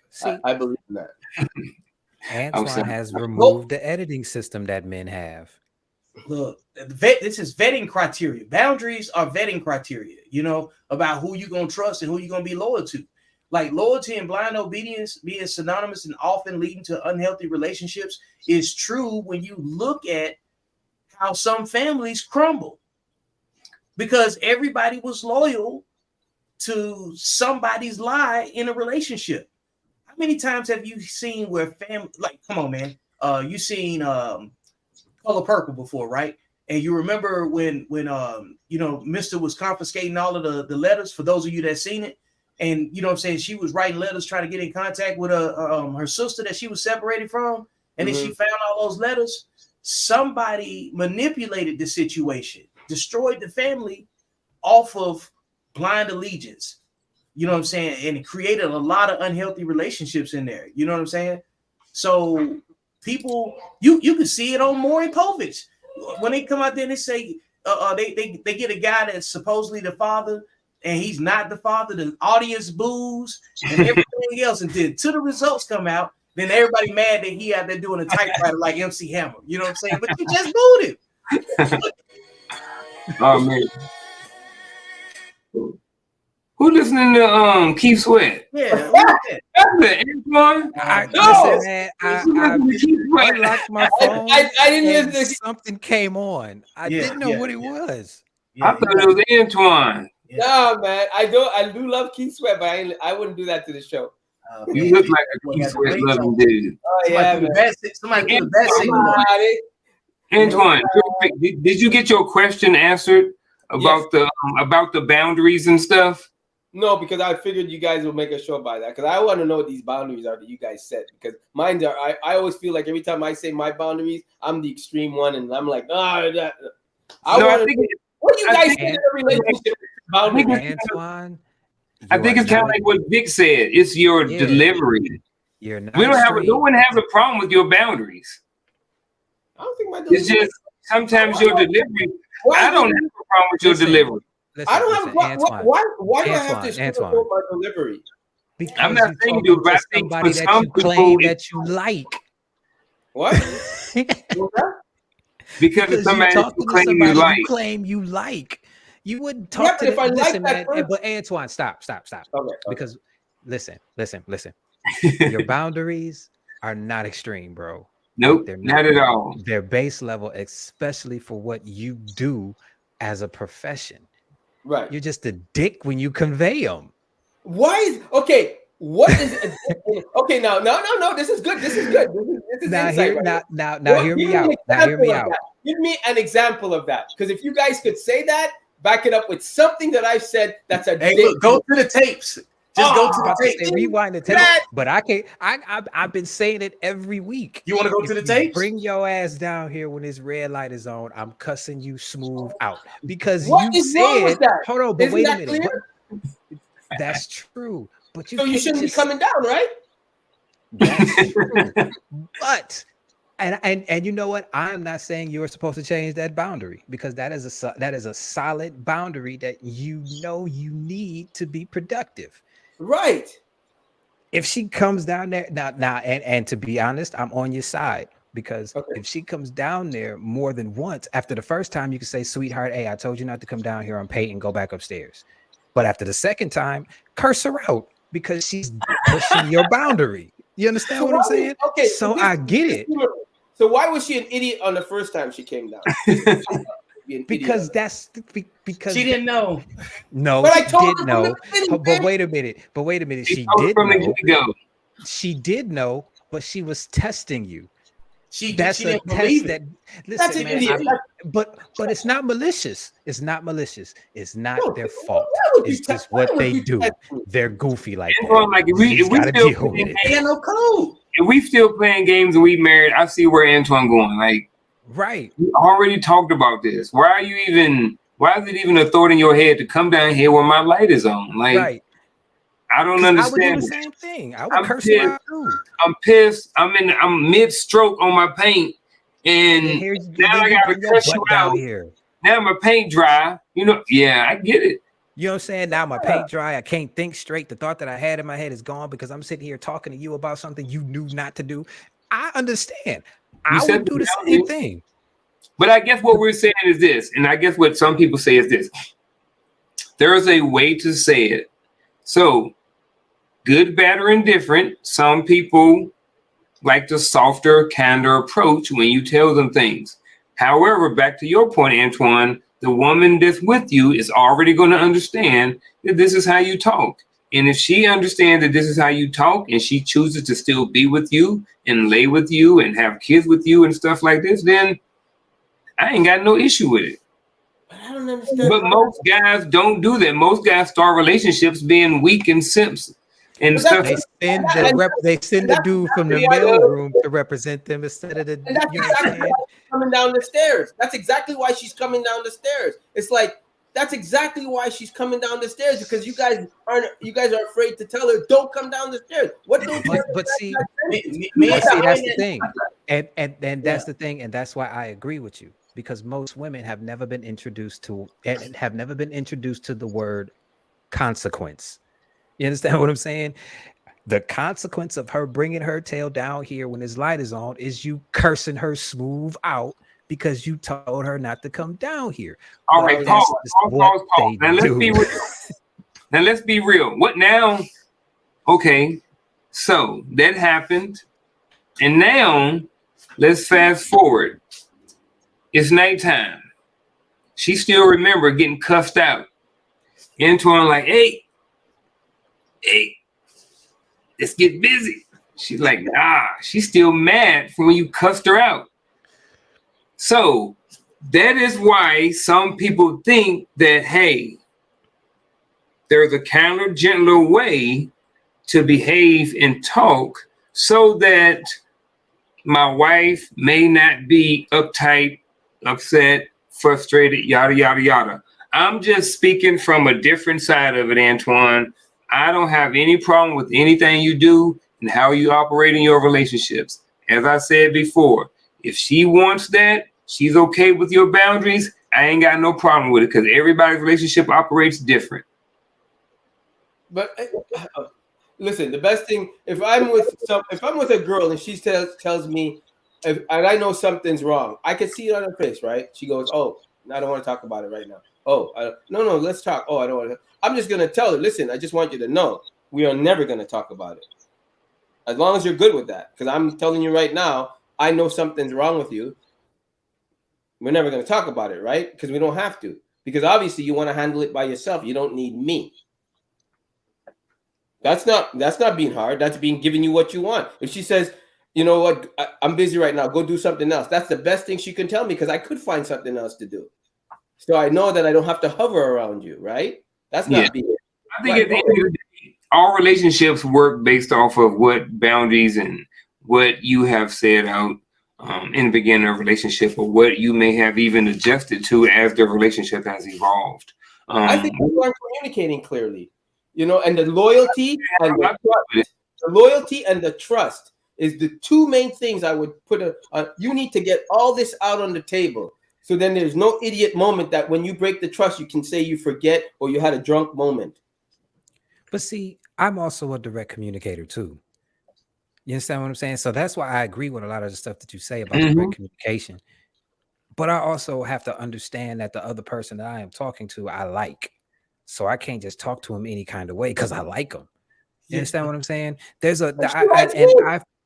See, I believe in that. Antoine has removed the editing system that men have. Look, this is vetting criteria. Boundaries are vetting criteria, you know, about who you're going to trust and who you're going to be loyal to. Like, loyalty and blind obedience being synonymous and often leading to unhealthy relationships is true when you look at how some families crumble, because everybody was loyal to somebody's lie in a relationship. How many times have you seen where family, like, come on, man, you seen Color Purple before, right? And you remember when you know, Mr. was confiscating all of the letters, for those of you that seen it, and you know what I'm saying, she was writing letters trying to get in contact with her sister that she was separated from, and then she found all those letters. somebody manipulated the situation, destroyed the family off of blind allegiance. You know what I'm saying? And it created a lot of unhealthy relationships in there. You know what I'm saying? So people, you can see it on Maury Povich. When they come out there and they say they get a guy that's supposedly the father and he's not the father, the audience boos and everything else. And then till the results come out, then everybody mad that he out there doing a typewriter like MC Hammer. You know what I'm saying? But you just booed him. Oh man. Who listening to Keith Sweat? Yeah. That's it, Antoine. Listen, man, I unlocked my phone. I didn't hear something came on. I didn't know what it was. I thought it was Antoine. Yeah. No, man, I do love Keith Sweat, but I wouldn't do that to the show. You look like a Keith Sweat loving dude. Oh yeah, somebody do the best thing. Antoine, did you get your question answered about the boundaries and stuff? No, because I figured you guys would make a show by that. Because I want to know what these boundaries are that you guys set. Because mine are, I always feel like every time I say my boundaries, I'm the extreme one, and I'm like, what do you guys say in a relationship? Antoine, I think it's kind of like what Vic said. It's your delivery. You're not. No one has a problem with your boundaries. I don't think my delivery. It's just sometimes your delivery. I don't have a problem with your delivery. I don't have. Why do I have to sugarcoat my delivery? Because I'm not saying you, but I think for some people that you like. What? Because it's somebody you claim you like. You wouldn't talk to them. Listen, man. But Antoine, stop. Okay. Because listen. Your boundaries are not extreme, bro. Nope, they're not at all. They're base level, especially for what you do as a profession. Right. You're just a dick when you convey them. Why is okay? What is okay? No. This is good. This is now insight, now hear me out. Now hear me out. Give me an example of that, because if you guys could say that, back it up with something that I've said. That's a look, go to the tapes. Just go to the tape. Rewind the tape. But I can't. I've been saying it every week. You want to go to the tapes? Bring your ass down here when this red light is on. I'm cussing you smooth out because what you said. Hold on, but wait a minute. That's true. But you shouldn't be coming down, right? That's true. But and you know what? I'm not saying you're supposed to change that boundary, because that is a solid boundary that you need to be productive. Right. If she comes down there now, and to be honest, I'm on your side, because if she comes down there more than once, after the first time, you can say, sweetheart, hey, I told you not to come down here on Peyton, go back upstairs. But after the second time, curse her out, because she's pushing your boundary. You understand what I'm saying? Okay. So I get it. So why was she an idiot on the first time she came down? Because she didn't know. No, but I told she did know. But wait a minute. She did know. She did know, but she was testing you. That's a test that. Listen, man. But it's not malicious. It's not malicious. It's not their fault. It's just what they do. They're goofy like that. Like if we still if we still playing games and we married, I see where Antoine going. Like, right. We already talked about this. Why is it even a thought in your head to come down here when my light is on? Like, right. I don't understand. I would do the same thing. I would curse her out too. I'm pissed. I'm mid-stroke on my paint, and now I gotta cuss you out here. Now my paint dry. Yeah, I get it. You know what I'm saying? Now my paint dry. I can't think straight. The thought that I had in my head is gone because I'm sitting here talking to you about something you knew not to do. I understand. I would do the same thing. But I guess what we're saying is this, and I guess what some people say is this. There is a way to say it. So, good, bad, or indifferent, some people like the softer, kinder approach when you tell them things. However, back to your point, Antoine, the woman that's with you is already going to understand that this is how you talk. And if she understands that this is how you talk and she chooses to still be with you and lay with you and have kids with you and stuff like this, then I ain't got no issue with it. But I don't understand. But most guys don't do that. Most guys start relationships being weak and simps and stuff. They send the dude from the mailroom to represent them instead of the. You know what I'm saying? coming down the stairs. That's exactly why she's coming down the stairs. It's like, that's exactly why she's coming down the stairs, because you guys are afraid to tell her, don't come down the stairs. What don't you But see, that's the thing. And that's the thing, and that's why I agree with you, because most women have never been introduced to the word consequence. You understand what I'm saying? The consequence of her bringing her tail down here when this light is on is you cursing her smooth out because you told her not to come down here. All right, pause. Now let's be real. What now? Okay, so that happened, and now let's fast forward. It's nighttime. She still remember getting cuffed out. Antoine like, hey, let's get busy. She's like, nah. She's still mad from when you cuffed her out. So that is why some people think that, hey, there's a kinder, gentler way to behave and talk so that my wife may not be uptight, upset, frustrated, yada, yada, yada. I'm just speaking from a different side of it, Antoine. I don't have any problem with anything you do and how you operate in your relationships. As I said before, if she wants that, she's okay with your boundaries, I ain't got no problem with it, because everybody's relationship operates different. But listen, the best thing, if I'm with a girl and she tells me, and I know something's wrong, I can see it on her face, right? She goes, "Oh, I don't want to talk about it right now." "Oh, no, let's talk." "Oh, I don't want to." I'm just gonna tell her, "Listen, I just want you to know we are never gonna talk about it, as long as you're good with that. Because I'm telling you right now, I know something's wrong with you. We're never gonna talk about it, right? Because we don't have to. Because obviously you want to handle it by yourself. You don't need me." That's not being hard. That's giving you what you want. If she says, "You know what, I'm busy right now, go do something else," that's the best thing she can tell me, because I could find something else to do. So I know that I don't have to hover around you, right? That's not being. I think at the end of the day, all relationships work based off of what boundaries and what you have said out in the beginning of a relationship, or what you may have even adjusted to as the relationship has evolved. I think people aren't communicating clearly, and the loyalty and the trust is the two main things I would put. You need to get all this out on the table. So then there's no idiot moment that when you break the trust, you can say you forget or you had a drunk moment. But see, I'm also a direct communicator too. You understand what I'm saying? So that's why I agree with a lot of the stuff that you say about direct communication. But I also have to understand that the other person that I am talking to, I like. So I can't just talk to him any kind of way because I like him. You understand what I'm saying? There's a,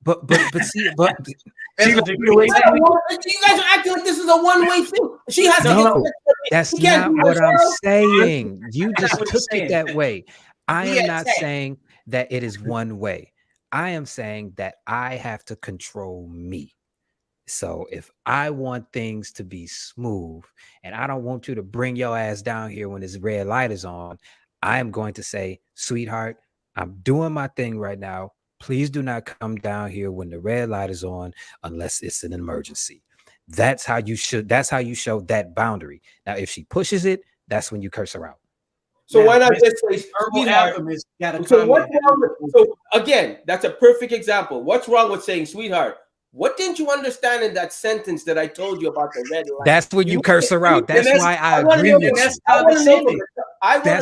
but see, you guys are acting like this is a one-way thing. She has to get. That's not what I'm saying. You just took it that way. I am not saying that it is one way. I am saying that I have to control me. So if I want things to be smooth and I don't want you to bring your ass down here when this red light is on, I am going to say, "Sweetheart, I'm doing my thing right now. Please do not come down here when the red light is on unless it's an emergency." That's how you show that boundary. Now, if she pushes it, that's when you curse her out. So why not just say, "Sweetheart"? So again, that's a perfect example. What's wrong with saying, "Sweetheart"? What didn't you understand in that sentence that I told you about the red light? That's when you curse her out. That's why I agree with you. That's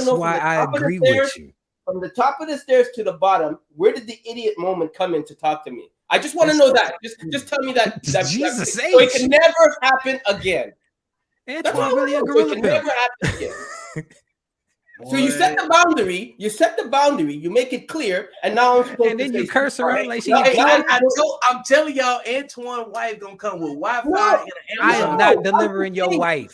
why I agree with you. From the top of the stairs to the bottom, where did the idiot moment come in to talk to me? I just want to know that. Just tell me that. Jesus, so it can never happen again. That's not really a gorilla. It can never happen again. So you set the boundary. You make it clear, and now and then you curse her out like she. I'm telling y'all, Antoine's wife gonna come with Wi-Fi. I am not delivering your wife.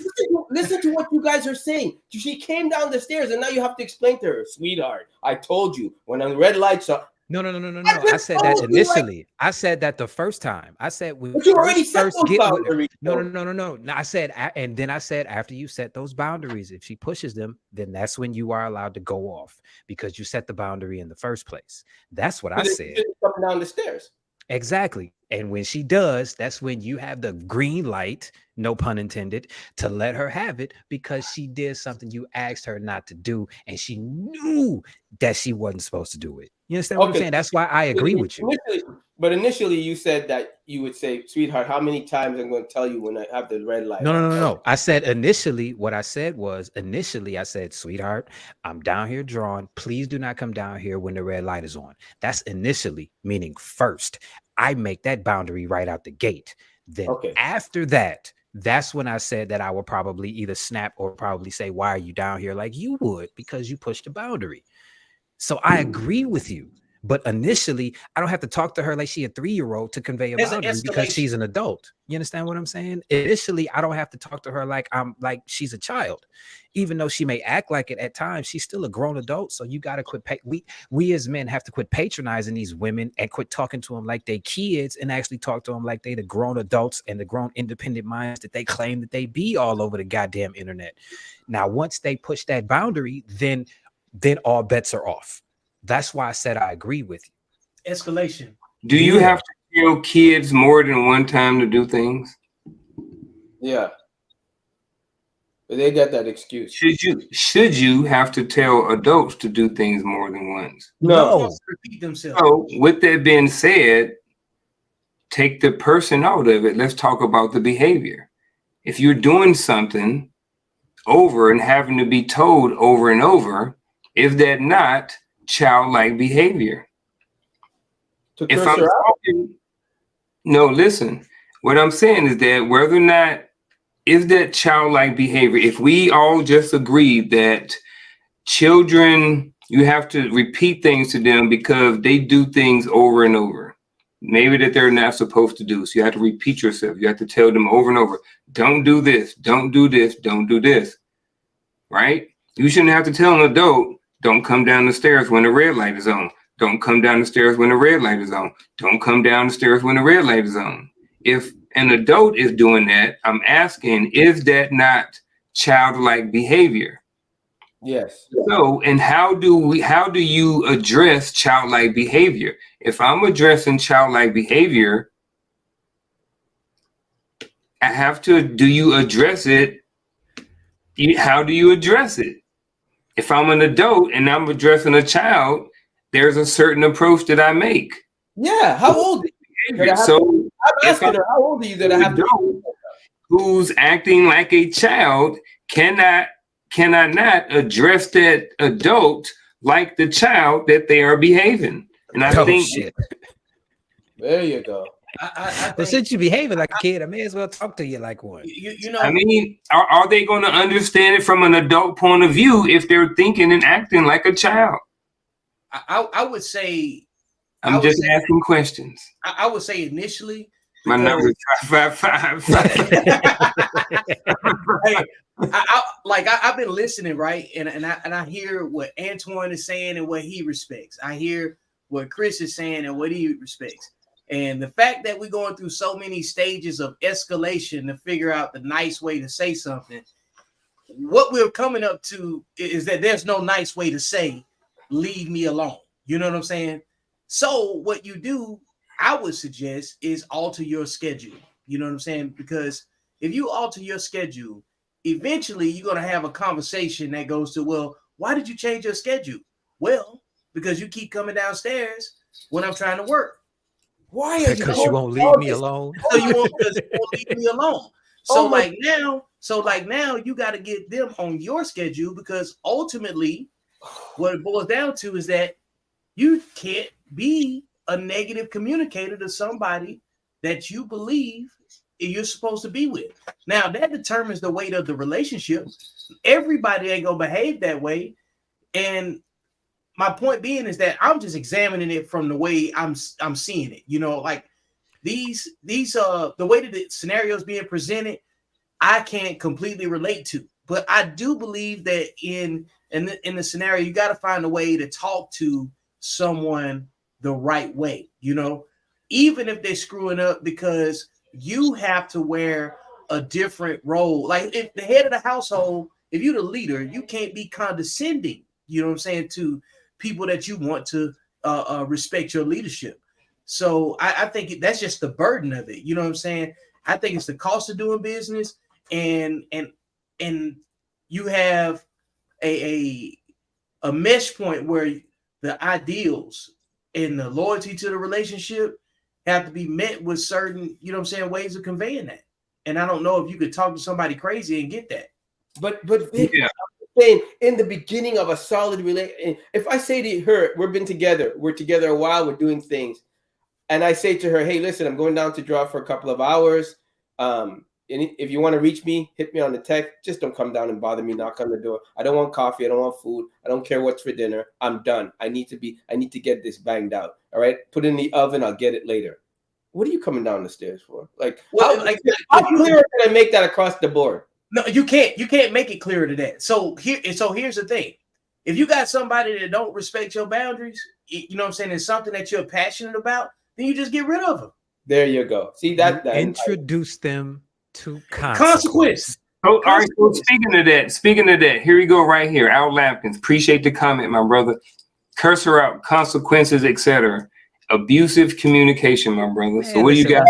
Listen to what you guys are saying. She came down the stairs, and now you have to explain to her, "Sweetheart, I told you when the red lights are." No. I said that initially. I said that the first time. I said we first get with. No. I said, and then I said after you set those boundaries, if she pushes them, then that's when you are allowed to go off because you set the boundary in the first place. That's what I said. Coming down the stairs. Exactly. And when she does, that's when you have the green light, no pun intended, to let her have it because she did something you asked her not to do and she knew that she wasn't supposed to do it. You understand what I'm Okay. saying? That's why I agree with you. Initially you said that you would say, sweetheart, how many times I'm going to tell you when I have the red light? No. I said initially, what I said was initially I said, sweetheart, I'm down here drawing. Please do not come down here when the red light is on. That's initially, meaning first. I make that boundary right out the gate. Then after that, that's when I said that I would probably either snap or probably say, why are you down here like you would? Because you pushed the boundary. So I agree with you. But initially, I don't have to talk to her like she a 3-year-old to convey a boundary because she's an adult. You understand what I'm saying? Initially, I don't have to talk to her like she's a child. Even though she may act like it at times, she's still a grown adult. So you got to quit. We as men have to quit patronizing these women and quit talking to them like they kids and actually talk to them like they the grown adults and the grown independent minds that they claim that they be all over the goddamn internet. Now, once they push that boundary, then all bets are off. That's why I said I agree with you. Escalation. Do you have to tell kids more than one time to do things? Yeah. But they got that excuse. Should you have to tell adults to do things more than once? No. Repeat themselves. So with that being said, take the person out of it. Let's talk about the behavior. If you're doing something over and having to be told over and over, is that not childlike behavior? If I'm talking, no, listen, what I'm saying is that whether or not is that childlike behavior, if we all just agreed that children, you have to repeat things to them because they do things over and over, maybe that they're not supposed to do. So you have to repeat yourself. You have to tell them over and over, don't do this, don't do this, don't do this, right? You shouldn't have to tell an adult, don't come down the stairs when the red light is on. Don't come down the stairs when the red light is on. Don't come down the stairs when the red light is on. If an adult is doing that, I'm asking, is that not childlike behavior? Yes. So, and how do you address childlike behavior? If I'm addressing childlike behavior, I have to, do you address it? How do you address it? If I'm an adult and I'm addressing a child, there's a certain approach that I make. Yeah. How old are you? So I'm asking her, how old are you that I have to? Who's acting like a child cannot not address that adult like the child that they are behaving. And I think shit. There you go. But since you're behaving like a kid, I may as well talk to you like one. You know, I mean, are they going to understand it from an adult point of view if they're thinking and acting like a child? I would say. I'm just asking questions. I would say initially. My number is 555. I've been listening, right, and I hear what Antoine is saying and what he respects. I hear what Chris is saying and what he respects. And the fact that we're going through so many stages of escalation to figure out the nice way to say something, what we're coming up to is that there's no nice way to say, leave me alone. You know what I'm saying? So what you do, I would suggest, is alter your schedule. You know what I'm saying? Because if you alter your schedule, eventually you're going to have a conversation that goes to, well, why did you change your schedule? Well, because you keep coming downstairs when I'm trying to work. Why are you? Because you won't leave me alone. So you won't leave me alone. So now you got to get them on your schedule, because ultimately what it boils down to is that you can't be a negative communicator to somebody that you believe you're supposed to be with. Now that determines the weight of the relationship. Everybody ain't gonna behave that way. And my point being is that I'm just examining it from the way I'm seeing it. You know, like these the way that the scenario is being presented, I can't completely relate to. But I do believe that in the scenario, you got to find a way to talk to someone the right way, you know, even if they're screwing up, because you have to wear a different role. Like if the head of the household, if you're the leader, you can't be condescending, you know what I'm saying, to people that you want to respect your leadership. So I think that's just the burden of it. You know what I'm saying? I think it's the cost of doing business, and you have a mesh point where the ideals and the loyalty to the relationship have to be met with certain, you know what I'm saying, ways of conveying that. And I don't know if you could talk to somebody crazy and get that. But Vic, I'm saying in the beginning of a solid relationship, if I say to her, we're together a while, we're doing things, and I say to her, hey, listen, I'm going down to draw for a couple of hours. And if you want to reach me, hit me on the text. Just don't come down and bother me. Knock on the door. I don't want coffee. I don't want food. I don't care what's for dinner. I'm done. I need to get this banged out. All right. Put it in the oven. I'll get it later. What are you coming down the stairs for? Like, how clear can I make that across the board? No, you can't. You can't make it clearer to that. So here's the thing. If you got somebody that don't respect your boundaries, you know what I'm saying, it's something that you're passionate about, then you just get rid of them. There you go. See that introduce them to consequence. Oh, all right. So speaking of that, here we go right here. Al Lampkins, appreciate the comment, my brother. Curse her out, consequences, etc. Abusive communication, my brother. Man, so what do you got?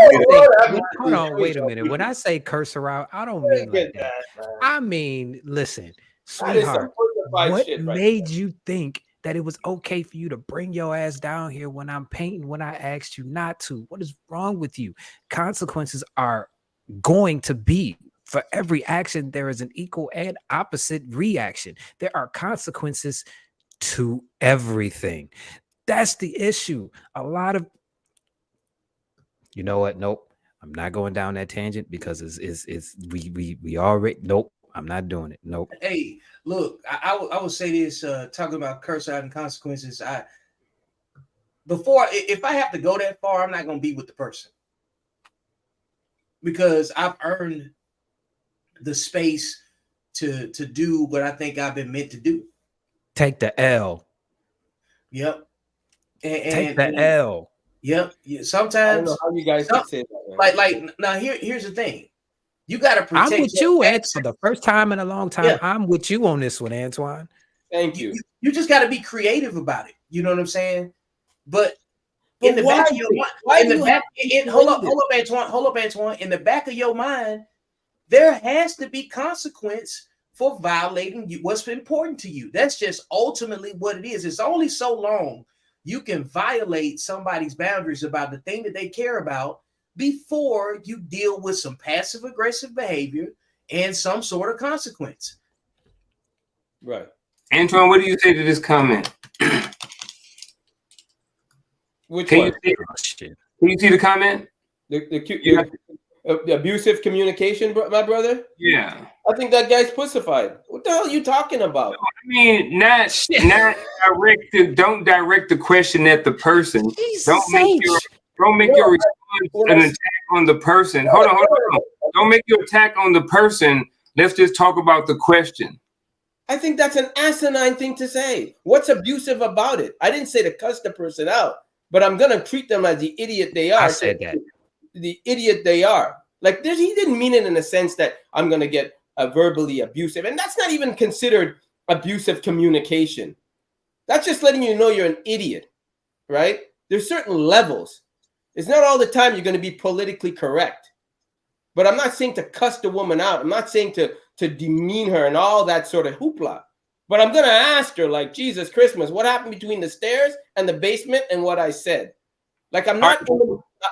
Hold on, wait a minute. When I say curse her out, I don't mean like that. I mean, listen, sweetheart, what made you think that it was okay for you to bring your ass down here when I'm painting when I asked you not to? What is wrong with you? Consequences are going to be for every action. There is an equal and opposite reaction. There are consequences to everything. That's the issue. A lot of, you know what? Nope. I'm not going down that tangent because we already, nope. I'm not doing it. Nope. Hey, look, I would say this, talking about curse out and consequences. If I have to go that far, I'm not going to be with the person, because I've earned the space to do what I think I've been meant to do. Take the L. Yep. Take the L. Yep. Yeah. Sometimes I don't know how you guys can say that. Like now here's the thing. You got to protect. I'm with you, Ed, for the first time in a long time. Yeah. I'm with you on this one, Antoine. Thank you. You just got to be creative about it. You know what I'm saying? But in the back of your mind, hold up, Antoine. In the back of your mind, there has to be consequence for violating what's important to you. That's just ultimately what it is. It's only so long you can violate somebody's boundaries about the thing that they care about before you deal with some passive aggressive behavior and some sort of consequence. Right. Antoine, what do you say to this comment? Which can one? Can you see the comment? The abusive communication, my brother? Yeah. I think that guy's pussified. What the hell are you talking about? I mean, not don't direct the question at the person. Don't make your response an attack on the person. Hold on. Don't make your attack on the person. Let's just talk about the question. I think that's an asinine thing to say. What's abusive about it? I didn't say to cuss the person out, but I'm gonna treat them as the idiot they are. I said that. The idiot they are. Like he didn't mean it in the sense that I'm gonna get verbally abusive, and that's not even considered abusive communication. That's just letting you know you're an idiot, right? There's certain levels. It's not all the time you're going to be politically correct. But I'm not saying to cuss the woman out. I'm not saying to demean her and all that sort of hoopla. But I'm going to ask her, like, Jesus Christmas, what happened between the stairs and the basement and what I said? Like, I'm not...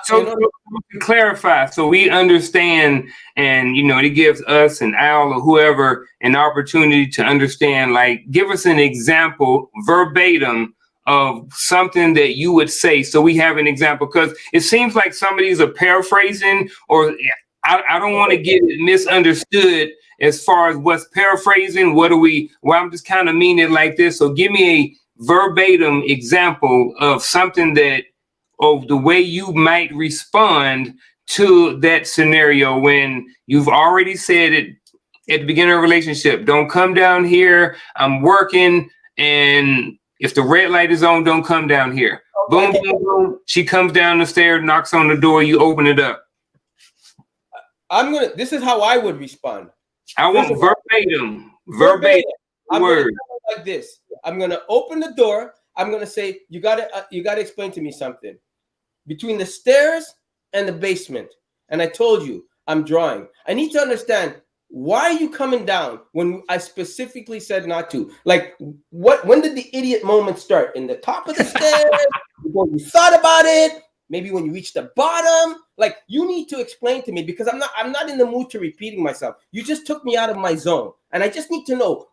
So to clarify, so we understand, and, it gives us and Al or whoever an opportunity to understand, like, give us an example verbatim of something that you would say, so we have an example, because it seems like some of these are paraphrasing, or I don't want to get it misunderstood as far as what's paraphrasing. I'm just kind of mean it like this. So give me a verbatim example of something of the way you might respond to that scenario when you've already said it at the beginning of a relationship. Don't come down here. I'm working, and if the red light is on, don't come down here. Okay. Boom, boom, boom. She comes down the stairs, knocks on the door. You open it up. This is how I would respond. I want verbatim word. Like this. I'm gonna open the door. I'm gonna say, you gotta explain to me something. between the stairs and the basement. And I told you, I'm drawing. I need to understand, why are you coming down when I specifically said not to? Like, when did the idiot moment start? In the top of the stairs? Before you thought about it? Maybe when you reach the bottom? Like, you need to explain to me, because I'm not in the mood to repeating myself. You just took me out of my zone. And I just need to know,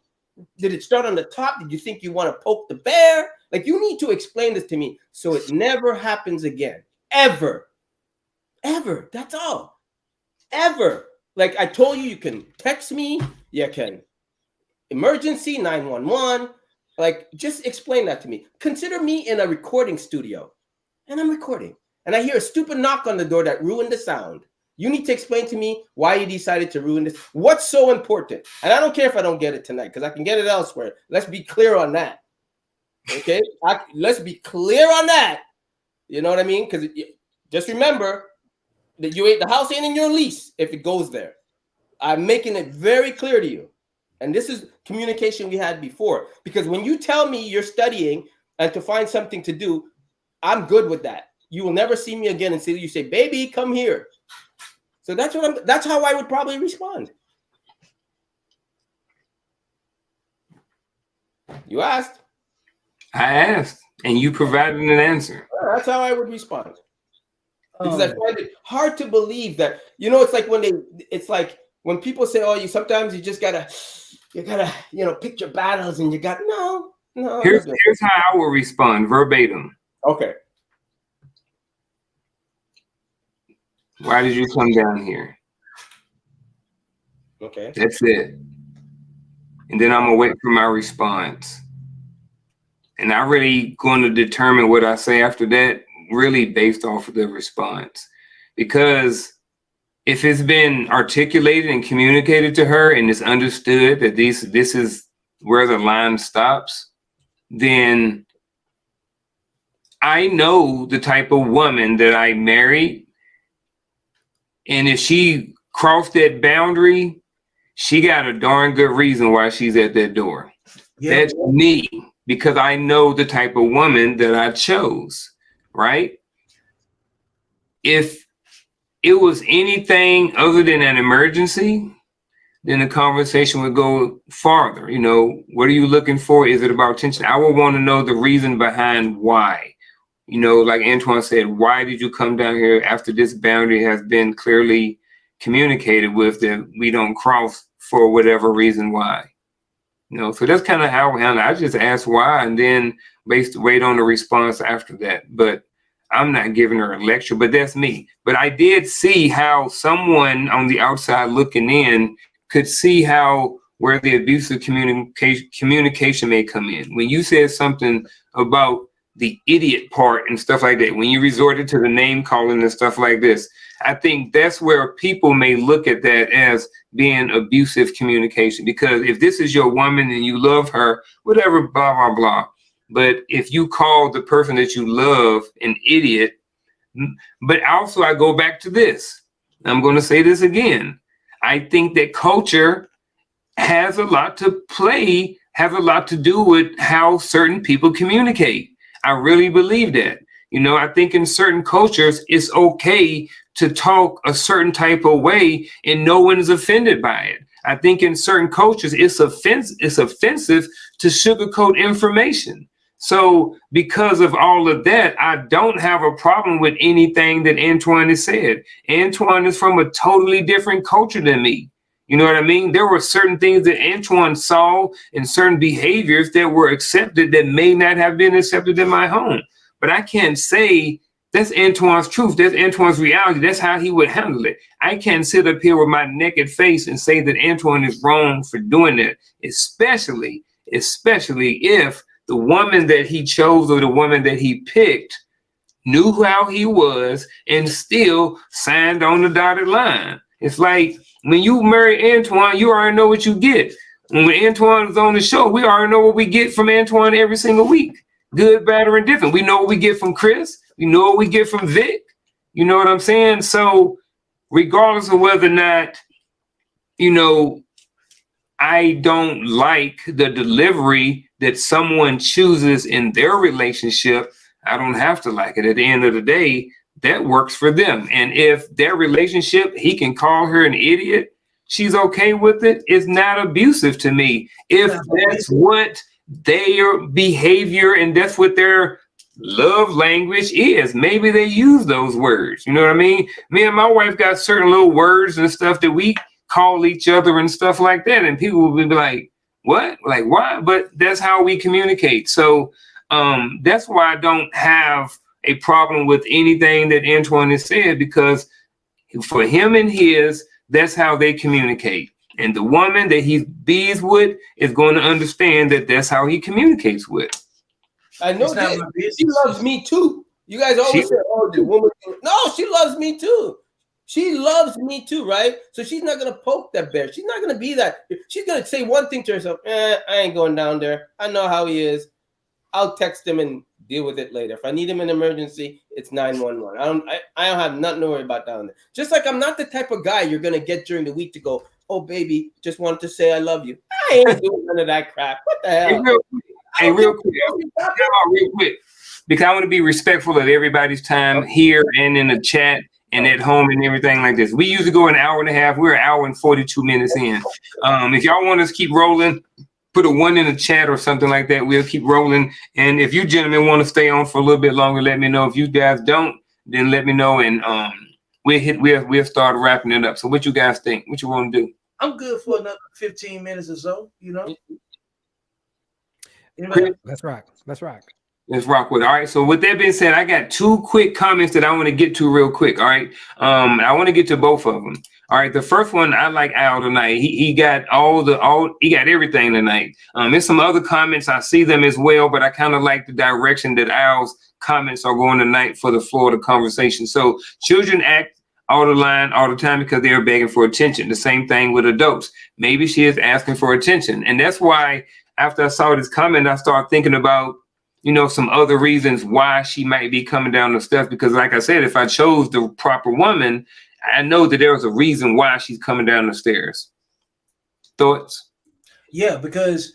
did it start on the top? Did you think you want to poke the bear? Like, you need to explain this to me so it never happens again. Ever. Ever. That's all. Ever. Like I told you, you can text me, you can emergency 911. Like, just explain that to me. Consider me in a recording studio, and I'm recording, and I hear a stupid knock on the door that ruined the sound. You need to explain to me why you decided to ruin this. What's so important? And I don't care if I don't get it tonight, because I can get it elsewhere. Let's be clear on that. Okay? Let's be clear on that. You know what I mean? Because just remember, that the house ain't in your lease if it goes there. I'm making it very clear to you. And this is communication we had before. Because when you tell me you're studying and to find something to do, I'm good with that. You will never see me again until you say, baby, come here. So that's how I would probably respond. You asked. I asked, and you provided an answer. That's how I would respond. Because I find it hard to believe that, it's like when people say, oh, sometimes you just gotta, pick your battles, and no. Here's how I will respond verbatim. Okay. Why did you come down here? Okay. That's it. And then I'm gonna wait for my response. And I'm really going to determine what I say after that, really based off of the response. Because if it's been articulated and communicated to her and it's understood that this is where the line stops, then I know the type of woman that I married. And if she crossed that boundary, she got a darn good reason why she's at that door. Yeah. That's me, because I know the type of woman that I chose, right? If it was anything other than an emergency, then the conversation would go farther. What are you looking for? Is it about attention? I would want to know the reason behind why. Like Antoine said, why did you come down here after this boundary has been clearly communicated with, that we don't cross for whatever reason why? So that's kind of how I just ask why, and then wait on the response after that. But I'm not giving her a lecture, but that's me. But I did see how someone on the outside looking in could see where the abusive communication may come in. When you said something about the idiot part and stuff like that, when you resorted to the name calling and stuff like this, I think that's where people may look at that as being abusive communication. Because if this is your woman and you love her, whatever, blah, blah, blah. But if you call the person that you love an idiot, but also I go back to this, I'm going to say this again. I think that culture has a lot to do with how certain people communicate. I really believe that. I think in certain cultures, it's okay to talk a certain type of way and no one is offended by it. I think in certain cultures, it's offensive to sugarcoat information. So because of all of that, I don't have a problem with anything that Antoine has said. Antoine is from a totally different culture than me. You know what I mean? There were certain things that Antoine saw and certain behaviors that were accepted that may not have been accepted in my home. But I can't say that's Antoine's truth. That's Antoine's reality. That's how he would handle it. I can't sit up here with my naked face and say that Antoine is wrong for doing that, especially if the woman that he chose or the woman that he picked knew how he was and still signed on the dotted line. It's like when you marry Antoine, you already know what you get. And when Antoine is on the show, we already know what we get from Antoine every single week. Good, bad, or indifferent. We know what we get from Chris. We know what we get from Vic. You know what I'm saying? So regardless of whether or not, I don't like the delivery that someone chooses in their relationship, I don't have to like it. At the end of the day, that works for them. And if their relationship, he can call her an idiot, she's okay with it, it's not abusive to me. If that's what their behavior and that's what their love language is, maybe they use those words. You know what I mean? Me and my wife got certain little words and stuff that we call each other and stuff like that. And people will be like, what? Like, why? But that's how we communicate. So that's why I don't have a problem with anything that Antoine has said, because for him and his, that's how they communicate. And the woman that he bees with is going to understand that that's how he communicates with. I know that she loves me too. You guys always say, "Oh, the woman." No, she loves me too. She loves me too, right? So she's not gonna poke that bear. She's not gonna be that. She's gonna say one thing to herself: I ain't going down there. I know how he is. I'll text him and deal with it later. If I need him in emergency, it's 911. I don't have nothing to worry about down there. Just like I'm not the type of guy you're gonna get during the week to go, "Oh, baby, just wanted to say I love you." I ain't doing none of that crap. What the hell? Real quick, because I want to be respectful of everybody's time here and in the chat and at home and everything like this. We usually go an hour and a half. We're an hour and 42 minutes in. If y'all want us to keep rolling, put a 1 in the chat or something like that. We'll keep rolling. And if you gentlemen want to stay on for a little bit longer, let me know. If you guys don't, then let me know, and we'll start wrapping it up. So what you guys think? What you want to do? I'm good for another 15 minutes or so, you know. Let's rock. Let's rock. Let's rock with it. All right. So with that being said, I got 2 quick comments that I want to get to real quick. All right. I want to get to both of them. All right. The first one, I like Al tonight. He got he got everything tonight. There's some other comments. I see them as well, but I kind of like the direction that Al's comments are going tonight for the floor of the conversation. So children act out of line all the time because they're begging for attention. The same thing with adults. Maybe she is asking for attention. And that's why after I saw this comment, I started thinking about, some other reasons why she might be coming down the steps. Because like I said, if I chose the proper woman, I know that there was a reason why she's coming down the stairs. Thoughts? Yeah, because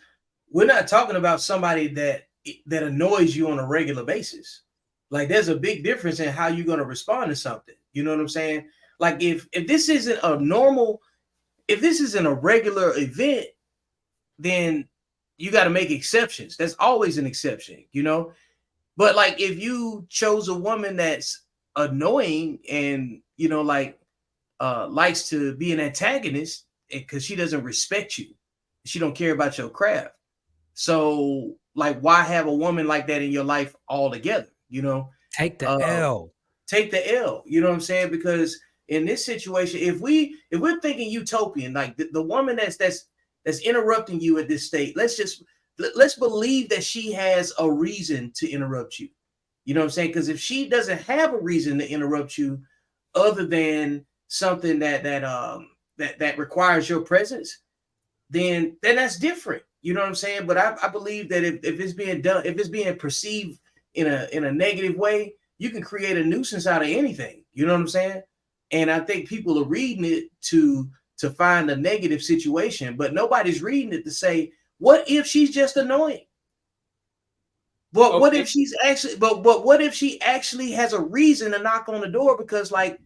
we're not talking about somebody that annoys you on a regular basis. Like, there's a big difference in how you're going to respond to something. You know what I'm saying? Like, if this isn't if this isn't a regular event, then you got to make exceptions. There's always an exception, But like, if you chose a woman that's annoying and, likes to be an antagonist because she doesn't respect you, she don't care about your craft. So like, why have a woman like that in your life altogether? Take the L. Take the L. You know what I'm saying? Because in this situation, if we're thinking utopian, like the woman that's interrupting you at this state, let's believe that she has a reason to interrupt you. You know what I'm saying? Because if she doesn't have a reason to interrupt you other than something that requires your presence, then that's different. You know what I'm saying? But I believe that if it's being done, if it's being perceived in a negative way, you can create a nuisance out of anything. You know what I'm saying? And I think people are reading it to find a negative situation, but nobody's reading it to say, what if she's just annoying? But okay. What if she's actually, but what if she actually has a reason to knock on the door? Because like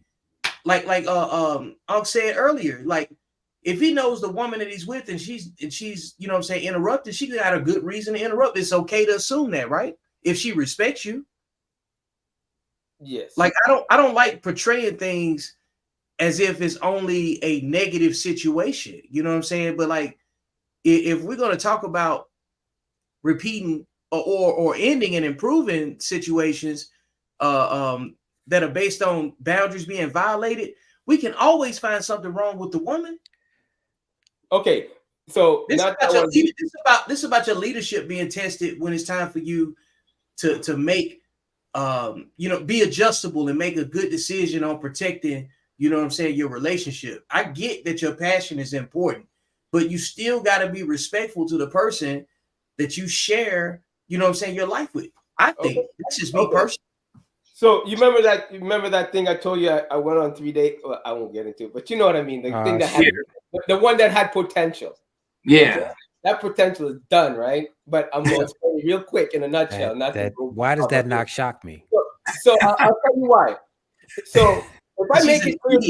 Unc said earlier, like, if he knows the woman that he's with and she's, you know what I'm saying, interrupted, she got a good reason to interrupt. It's okay to assume that, right? If she respects you. Yes. Like, I don't like portraying things as if it's only a negative situation. You know what I'm saying? But like, if we're going to talk about repeating or ending and improving situations that are based on boundaries being violated, we can always find something wrong with the woman. Okay, so this is about your leadership being tested when it's time for you to make be adjustable and make a good decision on protecting, you know what I'm saying, your relationship. I get that your passion is important, but you still got to be respectful to the person that you share, you know what I'm saying, your life with. I think that's just me personally. So you remember that thing I told you I went on 3 days? Well, I won't get into it, but you know what I mean. The thing that had the one that had potential. Yeah. Okay? That potential is done, right? But I'm going to explain it real quick in a nutshell. Why does that not shock me? So I'll tell you why. So if I make She's it clear an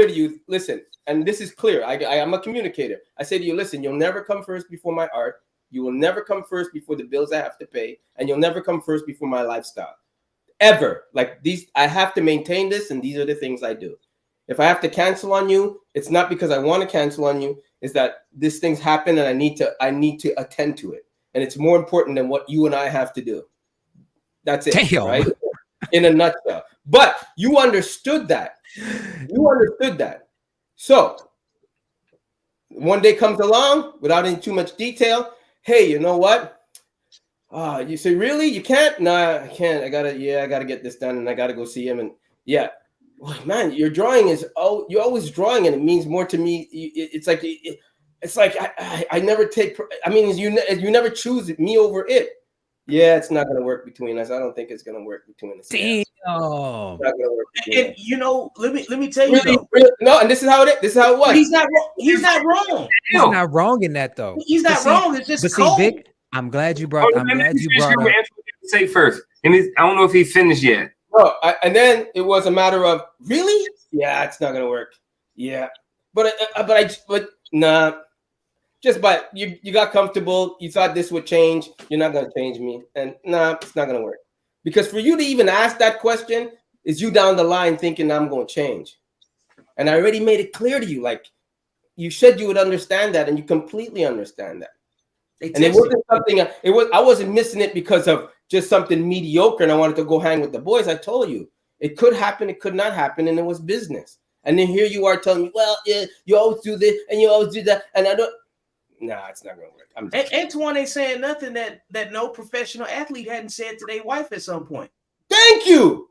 to you, listen, and this is clear. I'm a communicator. I say to you, listen, you'll never come first before my art. You will never come first before the bills I have to pay, and you'll never come first before my lifestyle. Ever. Like these, I have to maintain this, and these are the things I do. If I have to cancel on you, it's not because I want to cancel on you. It's that these things happen, and I need to attend to it, and it's more important than what you and I have to do. That's it, Damn. right? In a nutshell. But you understood that. You understood that. So one day comes along without any too much detail. Hey, you know what? You say, really? You can't? Nah, I can't. I gotta get this done, and I gotta go see him. And yeah, well, man, your drawing is you're always drawing, and it means more to me. It's like I never take. I mean, you never choose me over it. Yeah, it's not gonna work between us. I don't think it's gonna work between us. Damn. It's not gonna work between And us. you know, let me tell you Really, though. really, no, and this is how it is. This is how it was. He's not wrong. He's not wrong. He's not wrong in that though. He's not wrong. It's just cold. Vic, I'm glad you brought. I'm glad you brought up. Say first, and I don't know if he finished yet. No, and then it was a matter of really, yeah, it's not gonna work. Yeah, but nah. Just but you got comfortable. You thought this would change. You're not gonna change me, and nah, it's not gonna work. Because for you to even ask that question is you down the line thinking I'm gonna change, and I already made it clear to you. Like you said, you would understand that, and you completely understand that. And it wasn't something. I wasn't missing it because of just something mediocre, and I wanted to go hang with the boys. I told you it could happen, it could not happen, and it was business. And then here you are telling me, well, yeah, you always do this and you always do that, and I don't. Nah, it's not gonna work. Antoine ain't saying nothing that no professional athlete hadn't said to their wife at some point. Thank you.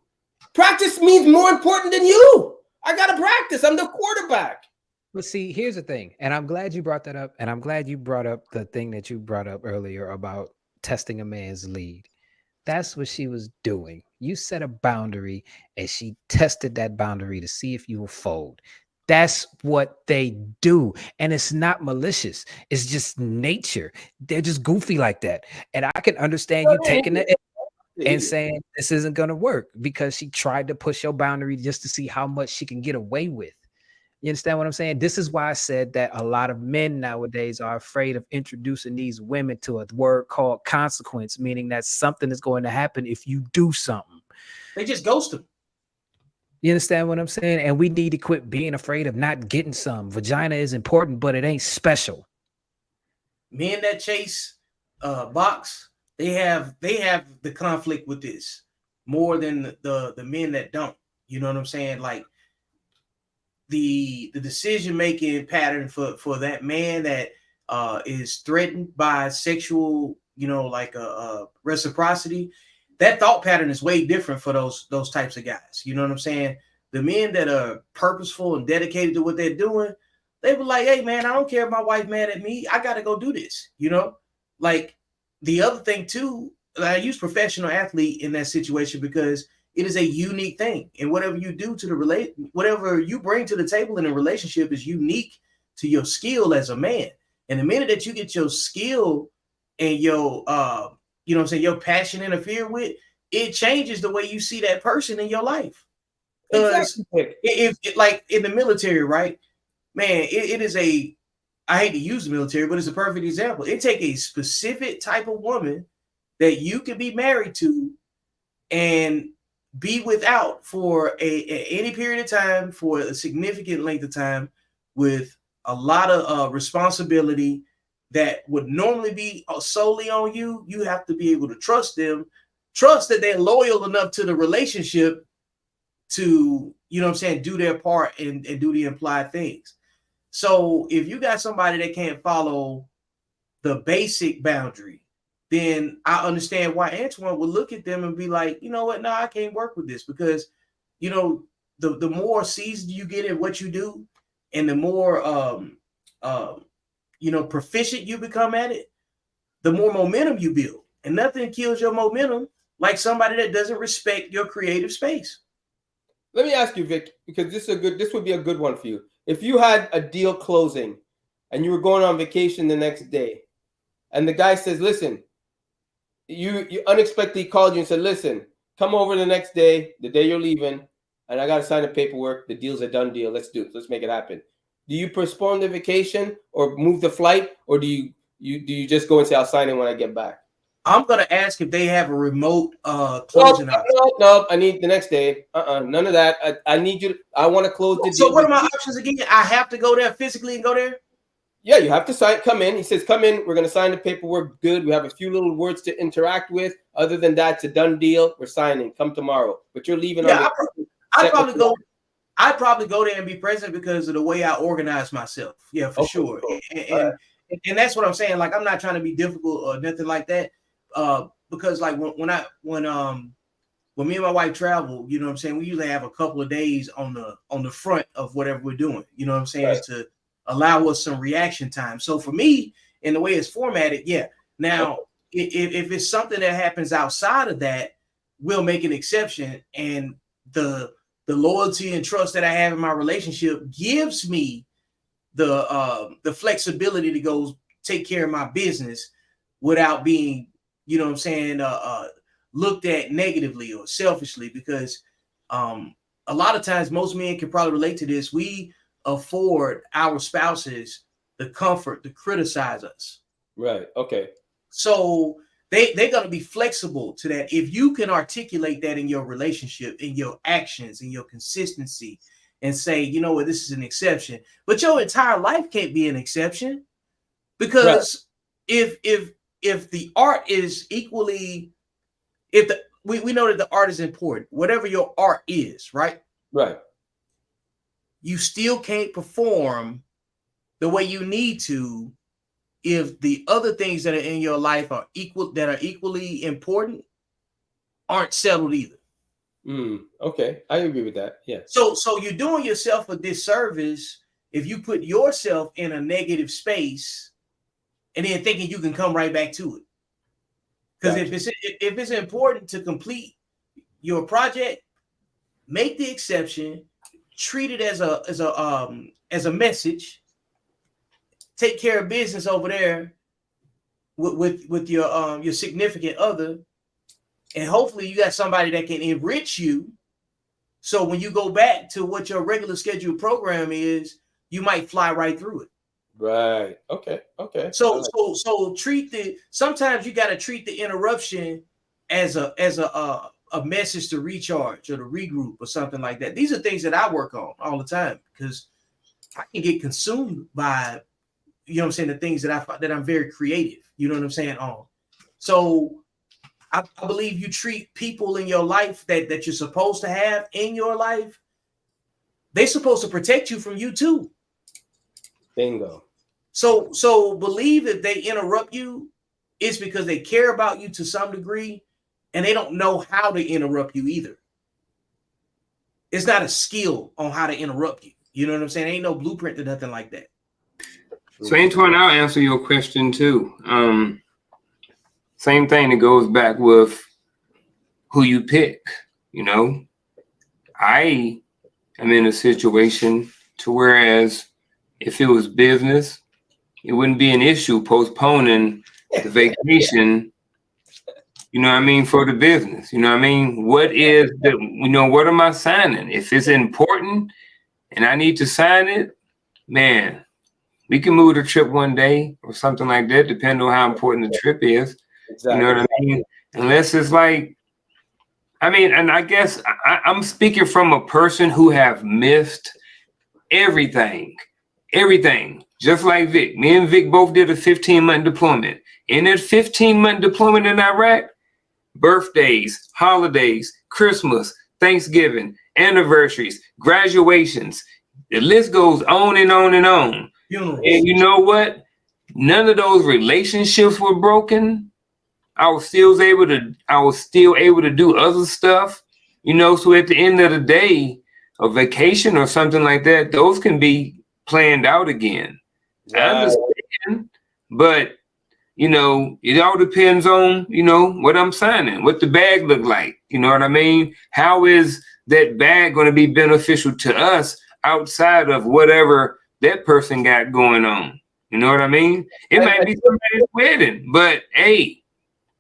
Practice means more important than you. I gotta practice. I'm the quarterback. But see, here's the thing, and I'm glad you brought that up, and I'm glad you brought up the thing that you brought up earlier about testing a man's lead. That's what she was doing. You set a boundary, and she tested that boundary to see if you will fold. That's what they do. And it's not malicious. It's just nature. They're just goofy like that. And I can understand you taking it and saying this isn't going to work because she tried to push your boundary just to see how much she can get away with. You understand what I'm saying? This is why I said that a lot of men nowadays are afraid of introducing these women to a word called consequence, meaning that something is going to happen if you do something. They just ghost them. You understand what I'm saying? And we need to quit being afraid of not getting some. Vagina is important, but it ain't special. Men that chase box, they have the conflict with this more than the men that don't. You know what I'm saying? Like the decision making pattern for that man that is threatened by sexual, like reciprocity. That thought pattern is way different for those types of guys. You know what I'm saying? The men that are purposeful and dedicated to what they're doing, they were like, hey, man, I don't care if my wife mad at me. I got to go do this. Like the other thing, too, I use professional athlete in that situation because it is a unique thing. And whatever you do to whatever you bring to the table in a relationship is unique to your skill as a man. And the minute that you get your skill and your your passion interfered with, it changes the way you see that person in your life. Exactly. If like in the military, right, man, it is I hate to use the military, but it's a perfect example. It takes a specific type of woman that you can be married to and be without for any period of time for a significant length of time with a lot of responsibility that would normally be solely on you. You have to be able to trust them, trust that they're loyal enough to the relationship to, do their part and do the implied things. So if you got somebody that can't follow the basic boundary, then I understand why Antoine would look at them and be like, you know what? No, I can't work with this because, the more seasoned you get at what you do and the more, proficient you become at it, the more momentum you build. And nothing kills your momentum like somebody that doesn't respect your creative space. Let me ask you, Vic, because this would be a good one for you. If you had a deal closing and you were going on vacation the next day, and the guy says, listen, you unexpectedly called you and said, listen, come over the next day, the day you're leaving, and I got to sign the paperwork. The deal's a done deal. Let's do it. Let's make it happen. Do you postpone the vacation or move the flight, or do you just go and say, I'll sign it when I get back? I'm gonna ask if they have a remote closing option. No, I need the next day. None of that. I need you. I want to close the deal. So what are my options again? I have to go there physically and go there? Yeah, you have to sign. Come in. He says, come in. We're going to sign the paperwork. Good. We have a few little words to interact with. Other than that, it's a done deal. We're signing. Come tomorrow. But you're leaving. Yeah, I'd probably go there and be present because of the way I organize myself. Yeah, for sure. Cool. And that's what I'm saying. Like, I'm not trying to be difficult or nothing like that. Because like when me and my wife travel, you know what I'm saying, we usually have a couple of days on the front of whatever we're doing, you know what I'm saying, right, to allow us some reaction time. So for me, in the way it's formatted, yeah. Now, if it's something that happens outside of that, we'll make an exception. And the loyalty and trust that I have in my relationship gives me the flexibility to go take care of my business without being, you know what I'm saying, looked at negatively or selfishly, because a lot of times most men can probably relate to this. We afford our spouses the comfort to criticize us. Right. Okay. So they're going to be flexible to that. If you can articulate that in your relationship, in your actions, in your consistency, and say, you know what, this is an exception, but your entire life can't be an exception, because right, if the art is equally, we know that the art is important, whatever your art is, right? Right. You still can't perform the way you need to if the other things that are in your life are equally important aren't settled either. Okay, I agree with that. Yeah. So you're doing yourself a disservice if you put yourself in a negative space and then thinking you can come right back to it. Because if it's important to complete your project, make the exception, treat it as a message, take care of business over there with your significant other, and hopefully you got somebody that can enrich you. So when you go back to what your regular scheduled program is, you might fly right through it. Right. Okay. So sometimes you got to treat the interruption as a message to recharge or to regroup or something like that. These are things that I work on all the time because I can get consumed by, you know what I'm saying, the things that I'm very creative, you know what I'm saying, on. So I believe you treat people in your life that you're supposed to have in your life, they're supposed to protect you from you too. Bingo. So believe if they interrupt you, it's because they care about you to some degree, and they don't know how to interrupt you either. It's not a skill on how to interrupt you. You know what I'm saying? Ain't no blueprint to nothing like that. So Antoine, I'll answer your question too. Same thing that goes back with who you pick. You know, I am in a situation to whereas if it was business, it wouldn't be an issue postponing the vacation, you know what I mean, for the business. You know what I mean? What am I signing? If it's important and I need to sign it, man, we can move the trip one day or something like that, depending on how important the trip is. Exactly. You know what I mean? Unless it's like, I mean, and I guess I'm speaking from a person who have missed everything. Just like Vic. Me and Vic both did a 15-month deployment. In that 15-month deployment in Iraq, birthdays, holidays, Christmas, Thanksgiving, anniversaries, graduations, the list goes on and on and on. Funerals. And you know what? None of those relationships were broken. I was still able to do other stuff. You know, so at the end of the day, a vacation or something like that, those can be planned out again. I understand, but you know, it all depends on, you know, what I'm signing, what the bag look like. You know what I mean? How is that bag going to be beneficial to us outside of whatever that person got going on? You know what I mean? It might be somebody's wedding, but hey,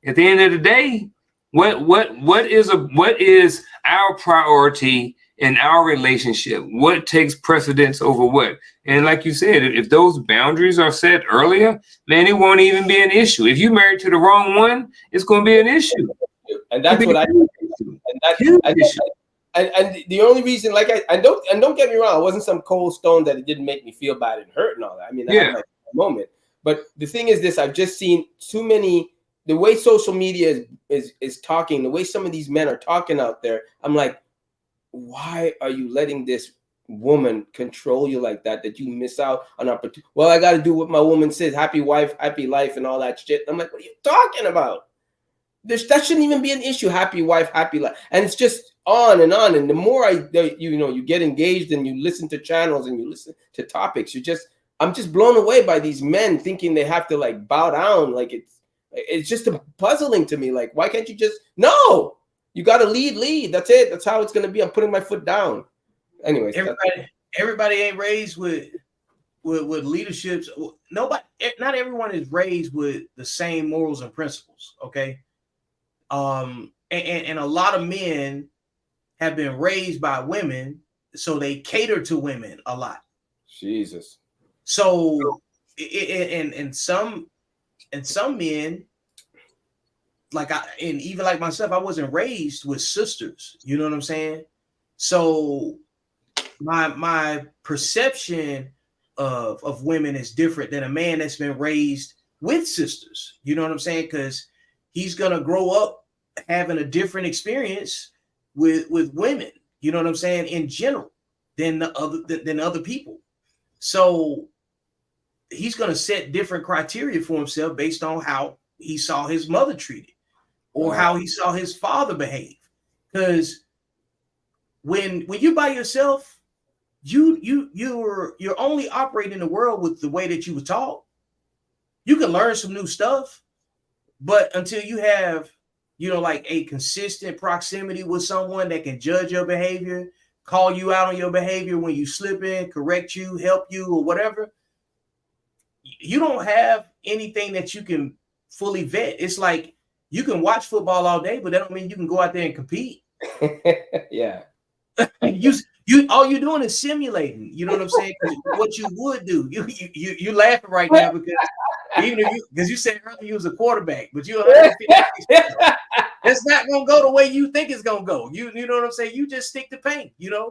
at the end of the day, what is our priority in our relationship? What takes precedence over what? And like you said, if those boundaries are set earlier, man, it won't even be an issue. If you married to the wrong one, it's going to be an issue. And that's what I. And the only reason, like and don't get me wrong, it wasn't some cold stone that it didn't make me feel bad and hurt and all that. I mean, I had my moment. But the thing is this, I've just seen too many, the way social media is talking, the way some of these men are talking out there, I'm like, why are you letting this woman control you like that you miss out on opportunity? Well, I got to do what my woman says, happy wife, happy life, and all that shit. I'm like, what are you talking about? That shouldn't even be an issue. Happy wife, happy life. And it's just on. And the more you get engaged and you listen to channels and you listen to topics, I'm just blown away by these men thinking they have to like bow down. Like it's just puzzling to me. Like, why can't you just, no, you got to lead. That's it. That's how it's going to be. I'm putting my foot down. Anyways. Everybody ain't raised with leaderships. Not everyone is raised with the same morals and principles. Okay. And a lot of men have been raised by women, so they cater to women a lot. Jesus. So, and some men, even like myself, I wasn't raised with sisters. You know what I'm saying? So, my perception of women is different than a man that's been raised with sisters. You know what I'm saying? Because he's gonna grow up having a different experience with women, you know what I'm saying, in general than other people. So he's gonna set different criteria for himself based on how he saw his mother treated or how he saw his father behave. Because when you're by yourself, you're only operating in the world with the way that you were taught. You can learn some new stuff, but until you have, like a consistent proximity with someone that can judge your behavior, call you out on your behavior when you slip in, correct you, help you, or whatever, you don't have anything that you can fully vet. It's like you can watch football all day, but that don't mean you can go out there and compete. Yeah. All you're doing is simulating. You know what I'm saying? What you would do. You laughing right now because because you said earlier you was a quarterback, but you're that's not gonna go the way you think it's gonna go. You know what I'm saying? You just stick to paint. You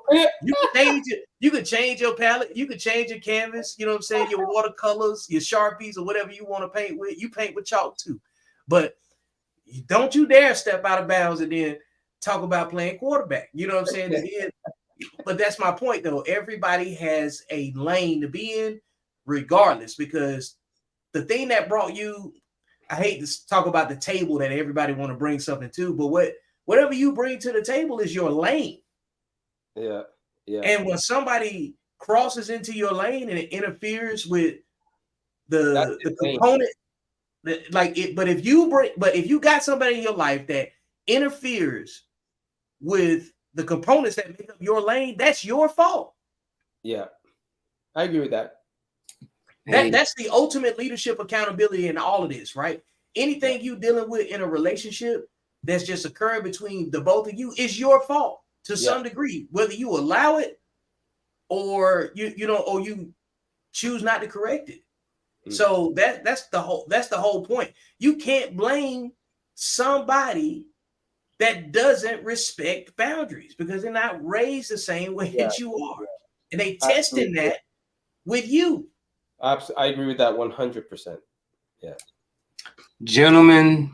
can change your palette, you can change your canvas. You know what I'm saying? Your watercolors, your Sharpies, or whatever you want to paint with. You paint with chalk too, but don't you dare step out of bounds and then talk about playing quarterback. You know what I'm saying? But that's my point, though. Everybody has a lane to be in, regardless, because the thing that brought you, I hate to talk about the table that everybody want to bring something to, but whatever you bring to the table is your lane. Yeah. And when somebody crosses into your lane and it interferes with the component, but if you got somebody in your life that interferes with the components that make up your lane, that's your fault. Yeah, I agree with that. That's the ultimate leadership accountability in all of this, right? Anything you dealing with in a relationship that's just occurring between the both of you is your fault to some degree, whether you allow it or you choose not to correct it. So that's the whole point. You can't blame somebody that doesn't respect boundaries because they're not raised the same way that you are, and they testing that with you. I agree with that 100%. Yeah. Gentlemen,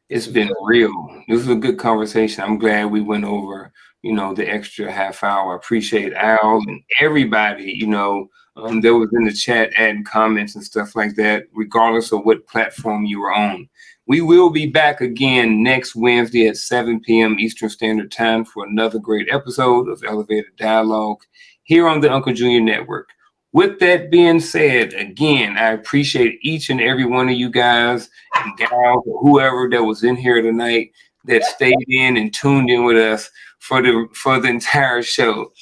it's been real. This was a good conversation. I'm glad we went over, the extra half hour. I appreciate Al and everybody, that was in the chat adding comments and stuff like that, regardless of what platform you were on. We will be back again next Wednesday at 7 p.m. Eastern Standard Time for another great episode of Elevated Dialogue here on the Unkle Junior Network. With that being said, again, I appreciate each and every one of you guys and gals or whoever that was in here tonight that stayed in and tuned in with us for the entire show.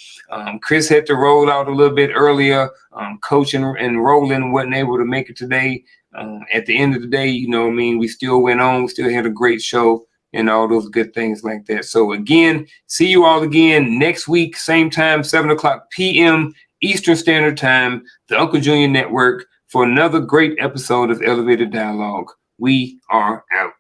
Chris had to roll out a little bit earlier. Coach and Roland wasn't able to make it today. At the end of the day, we still went on, still had a great show. and all those good things like that. So again, see you all again next week, same time, 7:00 p.m. Eastern Standard Time, the Unkle Junior Network, for another great episode of Elevated Dialogue. We are out.